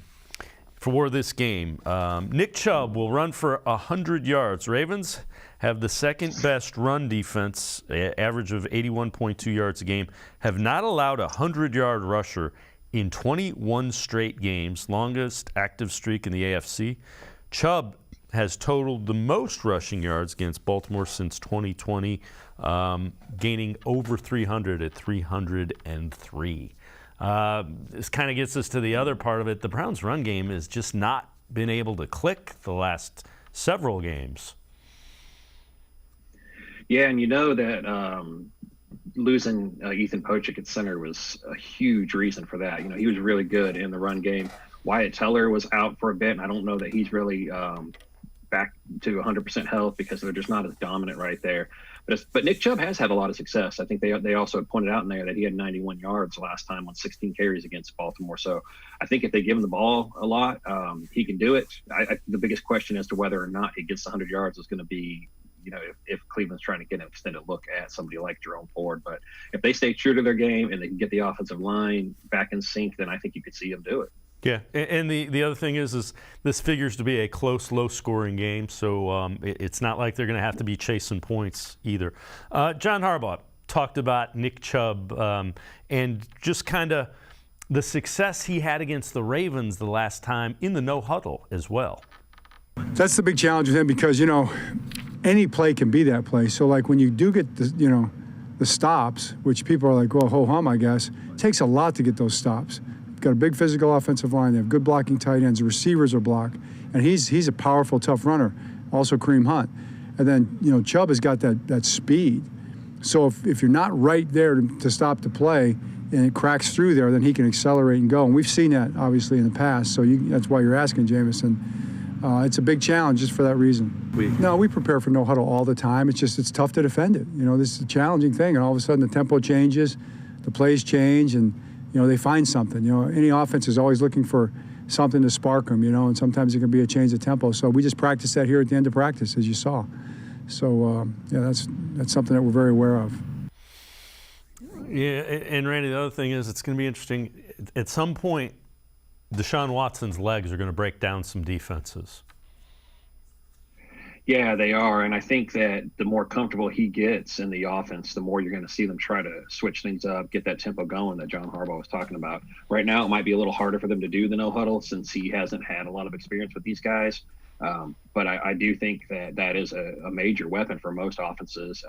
A: for this game: Nick Chubb will run for 100 yards. Ravens have the second best run defense, average of 81.2 yards a game. Have not allowed a 100-yard rusher in 21 straight games, longest active streak in the AFC. Chubb has totaled the most rushing yards against Baltimore since 2020, gaining over 300 at 303. This kind of gets us to the other part of it. The Browns' run game has just not been able to click the last several games.
L: Yeah, and you know that losing Ethan Pochik at center was a huge reason for that. You know, he was really good in the run game. Wyatt Teller was out for a bit, and I don't know that he's really back to 100% health because they're just not as dominant right there. But Nick Chubb has had a lot of success. I think they also pointed out in there that he had 91 yards last time on 16 carries against Baltimore. So I think if they give him the ball a lot, he can do it. The biggest question as to whether or not he gets 100 yards is going to be, you know, if Cleveland's trying to get an extended look at somebody like Jerome Ford. But if they stay true to their game and they can get the offensive line back in sync, then I think you could see them do it.
A: Yeah, and the other thing is this figures to be a close, low-scoring game, so it's not like they're going to have to be chasing points either. John Harbaugh talked about Nick Chubb and just kind of the success he had against the Ravens the last time in the no-huddle as well.
M: That's the big challenge with him because, you know, any play can be that play. So, like, when you do get the stops, which people are like, well, ho-hum, I guess, it takes a lot to get those stops. Got a big physical offensive line. They have good blocking tight ends. The receivers are blocked. And he's a powerful, tough runner. Also Kareem Hunt. And then, you know, Chubb has got that speed. So if you're not right there to stop the play and it cracks through there, then he can accelerate and go. And we've seen that, obviously, in the past. So that's why you're asking, Jameson. It's a big challenge just for that reason. We prepare for no huddle all the time. It's tough to defend it. You know, this is a challenging thing. And all of a sudden the tempo changes, the plays change, and you know, they find something. You know, any offense is always looking for something to spark them, you know, and sometimes it can be a change of tempo. So we just practiced that here at the end of practice, as you saw. So, that's something that we're very aware of.
A: Yeah, and Randy, the other thing is it's going to be interesting. At some point, Deshaun Watson's legs are going to break down some defenses.
L: Yeah, they are. And I think that the more comfortable he gets in the offense, the more you're going to see them try to switch things up, get that tempo going that John Harbaugh was talking about. Right now, it might be a little harder for them to do the no huddle since he hasn't had a lot of experience with these guys. But I do think that is a major weapon for most offenses.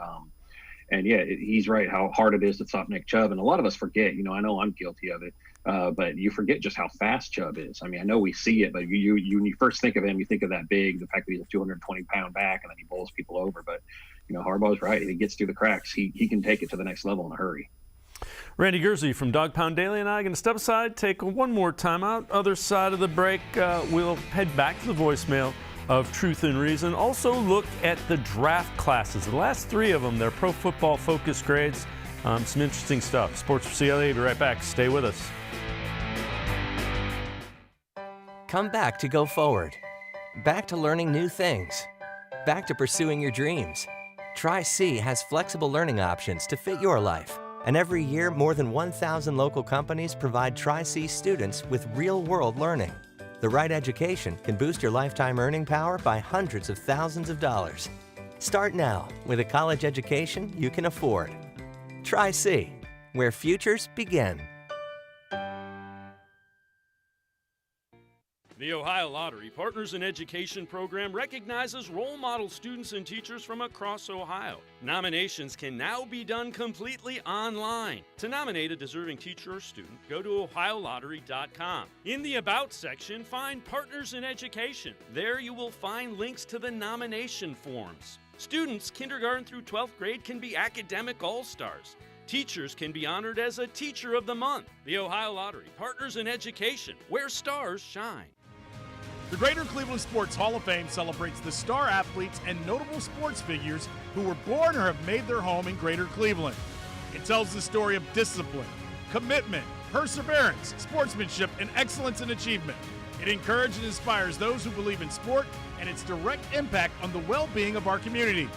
L: And yeah, he's right how hard it is to stop Nick Chubb. And a lot of us forget, you know, I know I'm guilty of it, but you forget just how fast Chubb is. I mean, I know we see it, but when you first think of him, you think of that big, the fact that he's a 220-pound back and then he bowls people over. But, you know, Harbaugh's right. If he gets through the cracks, he can take it to the next level in a hurry.
A: Randy Gurzi from Dog Pound Daily and I are going to step aside, take one more timeout. Other side of the break, we'll head back to the voicemail of Truth and Reason. Also look at the draft classes. The last three of them, they're pro football focus grades. Some interesting stuff. Sports for CLE, be right back. Stay with us.
E: Come back to go forward. Back to learning new things. Back to pursuing your dreams. Tri-C has flexible learning options to fit your life. And every year, more than 1,000 local companies provide Tri-C students with real-world learning. The right education can boost your lifetime earning power by hundreds of thousands of dollars. Start now with a college education you can afford. Tri-C, where futures begin.
A: The Ohio Lottery Partners in Education program recognizes role model students and teachers from across Ohio. Nominations can now be done completely online. To nominate a deserving teacher or student, go to ohiolottery.com. In the About section, find Partners in Education. There you will find links to the nomination forms. Students, kindergarten through 12th grade, can be academic all-stars. Teachers can be honored as a Teacher of the Month. The Ohio Lottery Partners in Education, where stars shine.
F: The Greater Cleveland Sports Hall of Fame celebrates the star athletes and notable sports figures who were born or have made their home in Greater Cleveland. It tells the story of discipline, commitment, perseverance, sportsmanship, and excellence in achievement. It encourages and inspires those who believe in sport and its direct impact on the well-being of our community.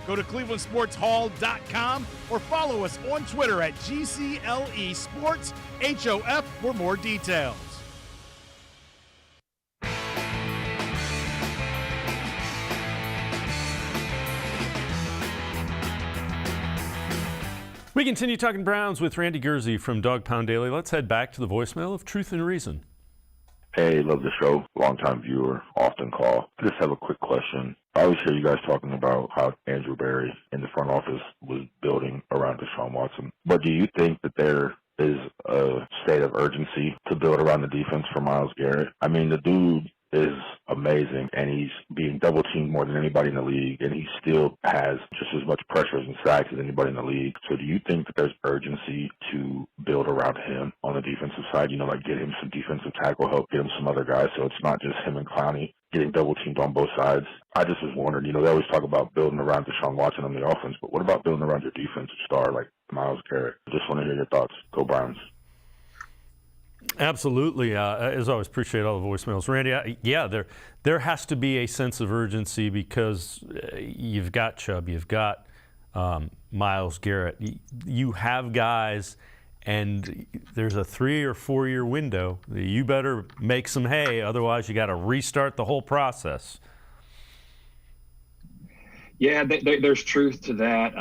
F: Go to clevelandsportshall.com or follow us on Twitter at GCLE Sports HOF for more details.
A: We continue talking Browns with Randy Gurzi from Dog Pound Daily. Let's head back to the voicemail of Truth and Reason.
N: Hey, love the show. Longtime viewer, often call. I just have a quick question. I always hear you guys talking about how Andrew Berry in the front office was building around Deshaun Watson. But do you think that there is a state of urgency to build around the defense for Myles Garrett? I mean, the dude is amazing, and he's being double-teamed more than anybody in the league, and he still has just as much pressure and sacks as anybody in the league. So do you think that there's urgency to build around him on the defensive side? You know, like get him some defensive tackle help, get him some other guys, so it's not just him and Clowney getting double-teamed on both sides. I just was wondering, you know, they always talk about building around Deshaun Watson on the offense, but what about building around your defensive star like Myles Garrett? Just want to hear your thoughts. Go Browns.
A: Absolutely. As always, appreciate all the voicemails. Randy, there has to be a sense of urgency because you've got Chubb, you've got Myles Garrett. You have guys, and there's a 3 or 4 year window. You better make some hay, otherwise you got to restart the whole process.
L: Yeah, there's truth to that,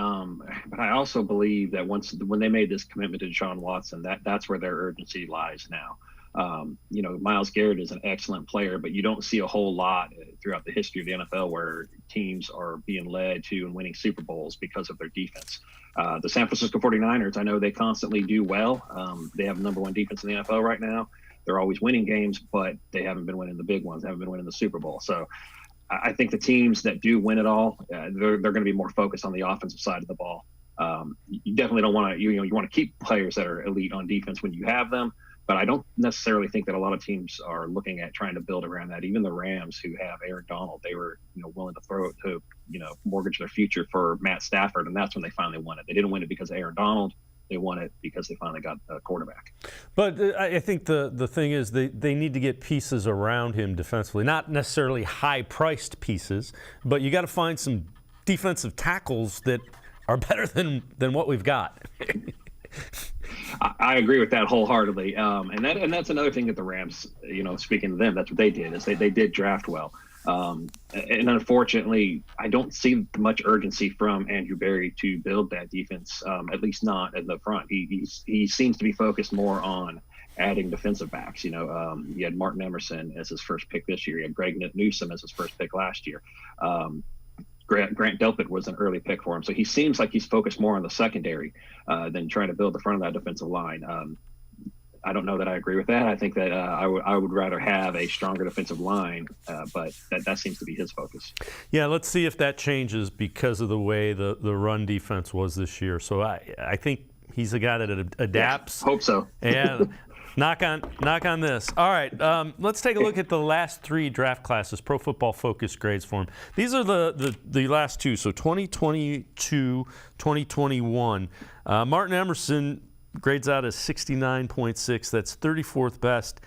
L: but I also believe that when they made this commitment to Deshaun Watson, that's where their urgency lies now. You know, Myles Garrett is an excellent player, but you don't see a whole lot throughout the history of the NFL where teams are being led to and winning Super Bowls because of their defense. The San Francisco 49ers, I know they constantly do well. They have the number 1 defense in the NFL right now. They're always winning games, but they haven't been winning the big ones. They haven't been winning the Super Bowl. So I think the teams that do win it all, they're going to be more focused on the offensive side of the ball. You definitely don't want to, you want to keep players that are elite on defense when you have them, but I don't necessarily think that a lot of teams are looking at trying to build around that. Even the Rams, who have Aaron Donald, they were willing to throw it to mortgage their future for Matt Stafford, and that's when they finally won it. They didn't win it because of Aaron Donald. They won it because they finally got a quarterback.
A: But I think the thing is they need to get pieces around him defensively, not necessarily high-priced pieces, but you got to find some defensive tackles that are better than what we've got.
L: I agree with that wholeheartedly, and that's another thing that the Rams, speaking to them, that's what they did is they did draft well. And unfortunately, I don't see much urgency from Andrew Berry to build that defense, at least not at the front. He seems to be focused more on adding defensive backs. He had Martin Emerson as his first pick this year. He had Greg Newsome as his first pick last year. Grant Delpit was an early pick for him. So he seems like he's focused more on the secondary than trying to build the front of that defensive line. I don't know that I agree with that. I think that I would rather have a stronger defensive line, but that seems to be his focus.
A: Yeah, let's see if that changes because of the way the run defense was this year. So I think he's a guy that adapts.
L: Yeah, hope so.
A: Yeah. Knock on this. All right, let's take a look at the last 3 draft classes, Pro Football Focus grades for them. These are the last 2, so 2022, 2021. Martin Emerson grades out as 69.6. That's 34th best.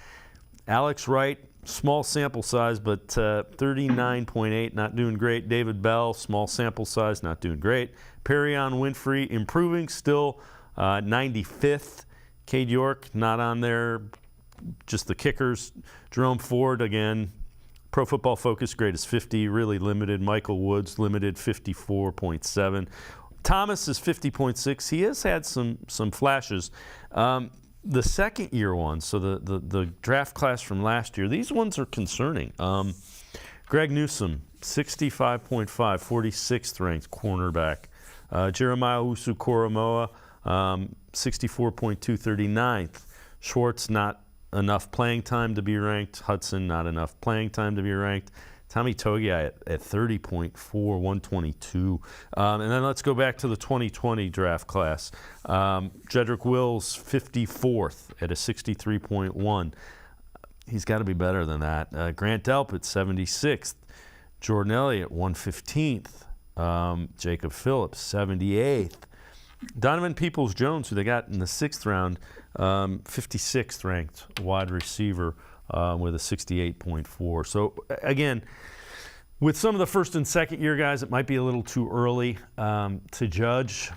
A: Alex Wright, small sample size, but 39.8, not doing great. David Bell, small sample size, not doing great. Perion Winfrey, improving, still 95th. Cade York, not on there, just the kickers. Jerome Ford, again, Pro Football Focus grade is 50, really limited. Michael Woods, limited, 54.7. Thomas is 50.6. He has had some flashes. The second year ones, so the draft class from last year, these ones are concerning. Greg Newsome, 65.5, 46th ranked cornerback. Jeremiah Usu-Koromoa, 64.2, 39th. Schwartz, not enough playing time to be ranked. Hudson, not enough playing time to be ranked. Tommy Togiai at 30.4, 122. And then let's go back to the 2020 draft class. Jedrick Wills, 54th at a 63.1. He's got to be better than that. Grant Delpit, 76th. Jordan Elliott, 115th. Jacob Phillips, 78th. Donovan Peoples-Jones, who they got in the 6th round, 56th ranked wide receiver with a 68.4. So, again, With some of the first and second year guys, it might be a little too early to judge.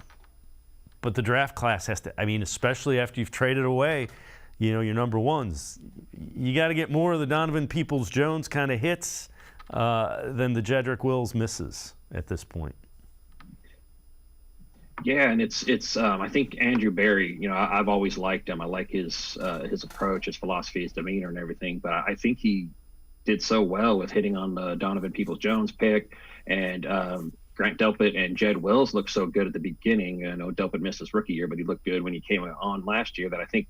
A: But the draft class has to, especially after you've traded away, your number ones, you got to get more of the Donovan Peoples-Jones kind of hits than the Jedrick Wills misses at this point.
L: Yeah, and it's I think Andrew Berry, I've always liked him. I like his approach, his philosophy, his demeanor and everything. But I think he did so well with hitting on the Donovan Peoples-Jones pick, and Grant Delpit and Jed Wills looked so good at the beginning. I know Delpit missed his rookie year, but he looked good when he came on last year, that I think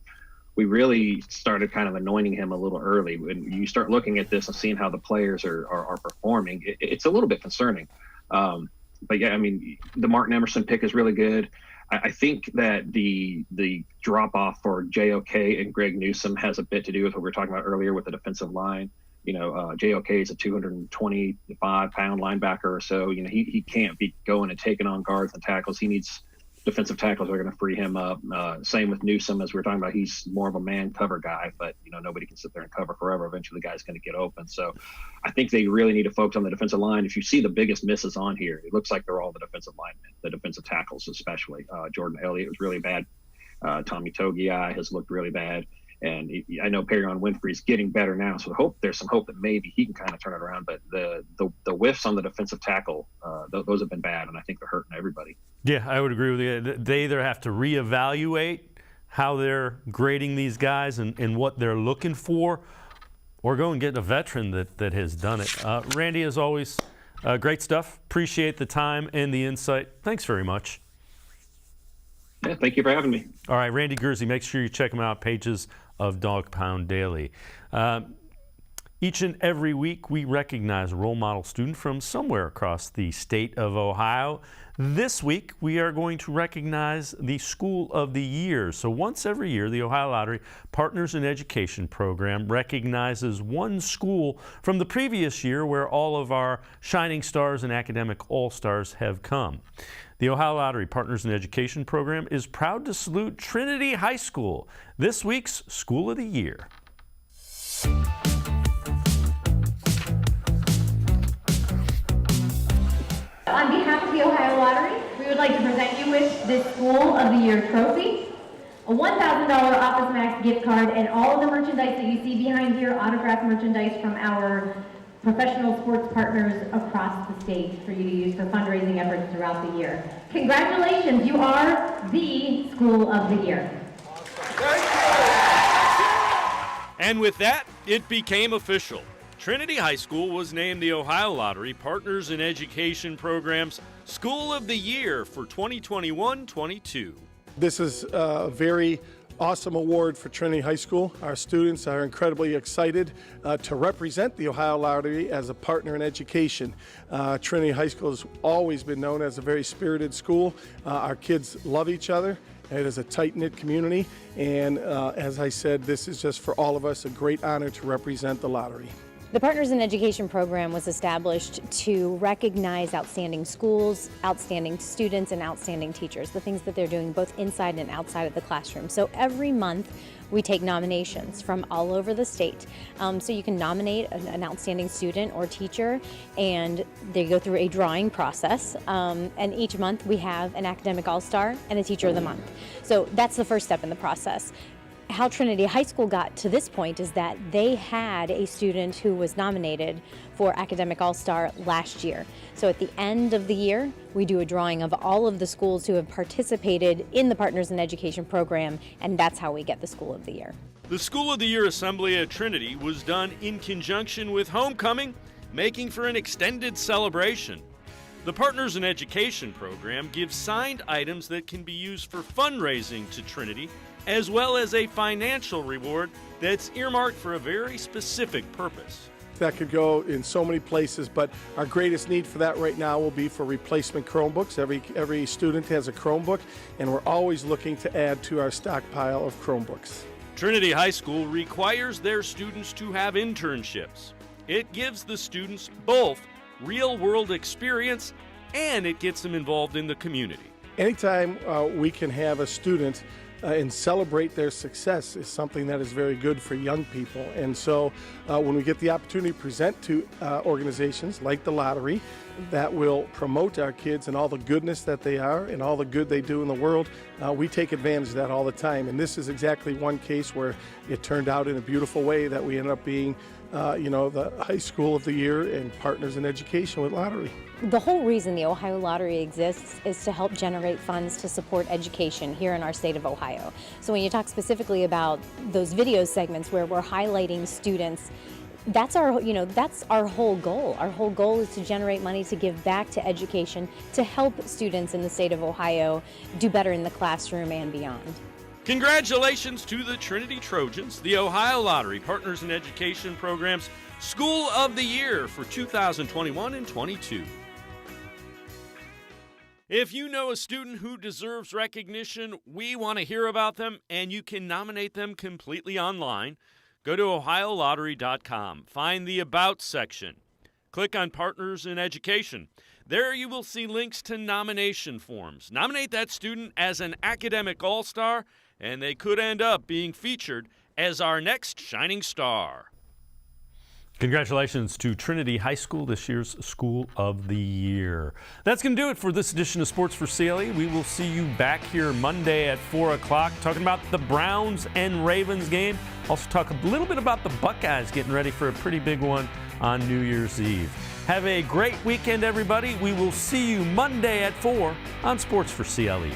L: we really started kind of anointing him a little early. When you start looking at this and seeing how the players are performing, it's a little bit concerning. But yeah, the Martin Emerson pick is really good. I think that the drop off for JOK and Greg Newsome has a bit to do with what we were talking about earlier with the defensive line. JOK is a 225-pound linebacker or so. He can't be going and taking on guards and tackles. He needs defensive tackles that are going to free him up. Same with Newsome, as we were talking about. He's more of a man cover guy, but nobody can sit there and cover forever. Eventually, the guy's going to get open. So, I think they really need to focus on the defensive line. If you see the biggest misses on here, it looks like they're all the defensive linemen, the defensive tackles especially. Jordan Elliott was really bad. Tommy Togiai has looked really bad. And I know Perrion Winfrey's getting better now, so there's some hope that maybe he can kind of turn it around. But the whiffs on the defensive tackle, those have been bad, and I think they're hurting everybody.
A: Yeah, I would agree with you. They either have to reevaluate how they're grading these guys and what they're looking for, or go and get a veteran that has done it. Randy, as always, great stuff. Appreciate the time and the insight. Thanks very much.
L: Yeah, thank you for having me.
A: All right, Randy Gurzi, make sure you check him out, pages of Dog Pound Daily. Each and every week, we recognize a role model student from somewhere across the state of Ohio. This week, we are going to recognize the School of the Year. So once every year, the Ohio Lottery Partners in Education program recognizes one school from the previous year where all of our shining stars and academic all-stars have come. The Ohio Lottery Partners in Education program is proud to salute Trinity High School, this week's School of the Year.
O: On behalf of the Ohio Lottery, we would like to present you with this School of the Year trophy, a $1,000 Office Max gift card, and all of the merchandise that you see behind here, autographed merchandise from our professional sports partners across the state for you to use for fundraising efforts throughout the year. Congratulations, you are the School of the Year.
A: And with that, it became official. Trinity High School was named the Ohio Lottery Partners in Education Program's School of the Year for 2021-22.
P: This is a very awesome award for Trinity High School. Our students are incredibly excited to represent the Ohio Lottery as a partner in education. Trinity High School has always been known as a very spirited school. Our kids love each other. It is a tight-knit community, and as I said, this is just for all of us a great honor to represent the lottery.
Q: The Partners in Education program was established to recognize outstanding schools, outstanding students, and outstanding teachers, the things that they're doing both inside and outside of the classroom. So every month we take nominations from all over the state. So you can nominate an outstanding student or teacher, and they go through a drawing process. And each month we have an academic all-star and a teacher of the month. So that's the first step in the process. How Trinity High School got to this point is that they had a student who was nominated for Academic All-Star last year. So at the end of the year, we do a drawing of all of the schools who have participated in the Partners in Education program, and that's how we get the School of the Year.
A: The School of the Year assembly at Trinity was done in conjunction with homecoming, making for an extended celebration. The Partners in Education program gives signed items that can be used for fundraising to Trinity, as well as a financial reward that's earmarked for a very specific purpose.
P: That could go in so many places, but our greatest need for that right now will be for replacement Chromebooks. Every student has a Chromebook, and we're always looking to add to our stockpile of Chromebooks.
A: Trinity High School requires their students to have internships. It gives the students both real-world experience, and it gets them involved in the community.
P: Anytime we can have a student and celebrate their success is something that is very good for young people. And so when we get the opportunity to present to organizations like the lottery that will promote our kids and all the goodness that they are and all the good they do in the world, we take advantage of that all the time. And this is exactly one case where it turned out in a beautiful way that we ended up being the high school of the year and partners in education with lottery.
Q: The whole reason the Ohio Lottery exists is to help generate funds to support education here in our state of Ohio. So when you talk specifically about those video segments where we're highlighting students, that's our whole goal. Our whole goal is to generate money to give back to education, to help students in the state of Ohio do better in the classroom and beyond.
A: Congratulations to the Trinity Trojans, the Ohio Lottery Partners in Education Program's School of the Year for 2021 and 22. If you know a student who deserves recognition, we want to hear about them, and you can nominate them completely online. Go to OhioLottery.com. Find the About section. Click on Partners in Education. There you will see links to nomination forms. Nominate that student as an academic all-star, and they could end up being featured as our next shining star. Congratulations to Trinity High School, this year's School of the Year. That's going to do it for this edition of Sports for CLE. We will see you back here Monday at 4 o'clock talking about the Browns and Ravens game. Also talk a little bit about the Buckeyes getting ready for a pretty big one on New Year's Eve. Have a great weekend, everybody. We will see you Monday at 4 on Sports for CLE.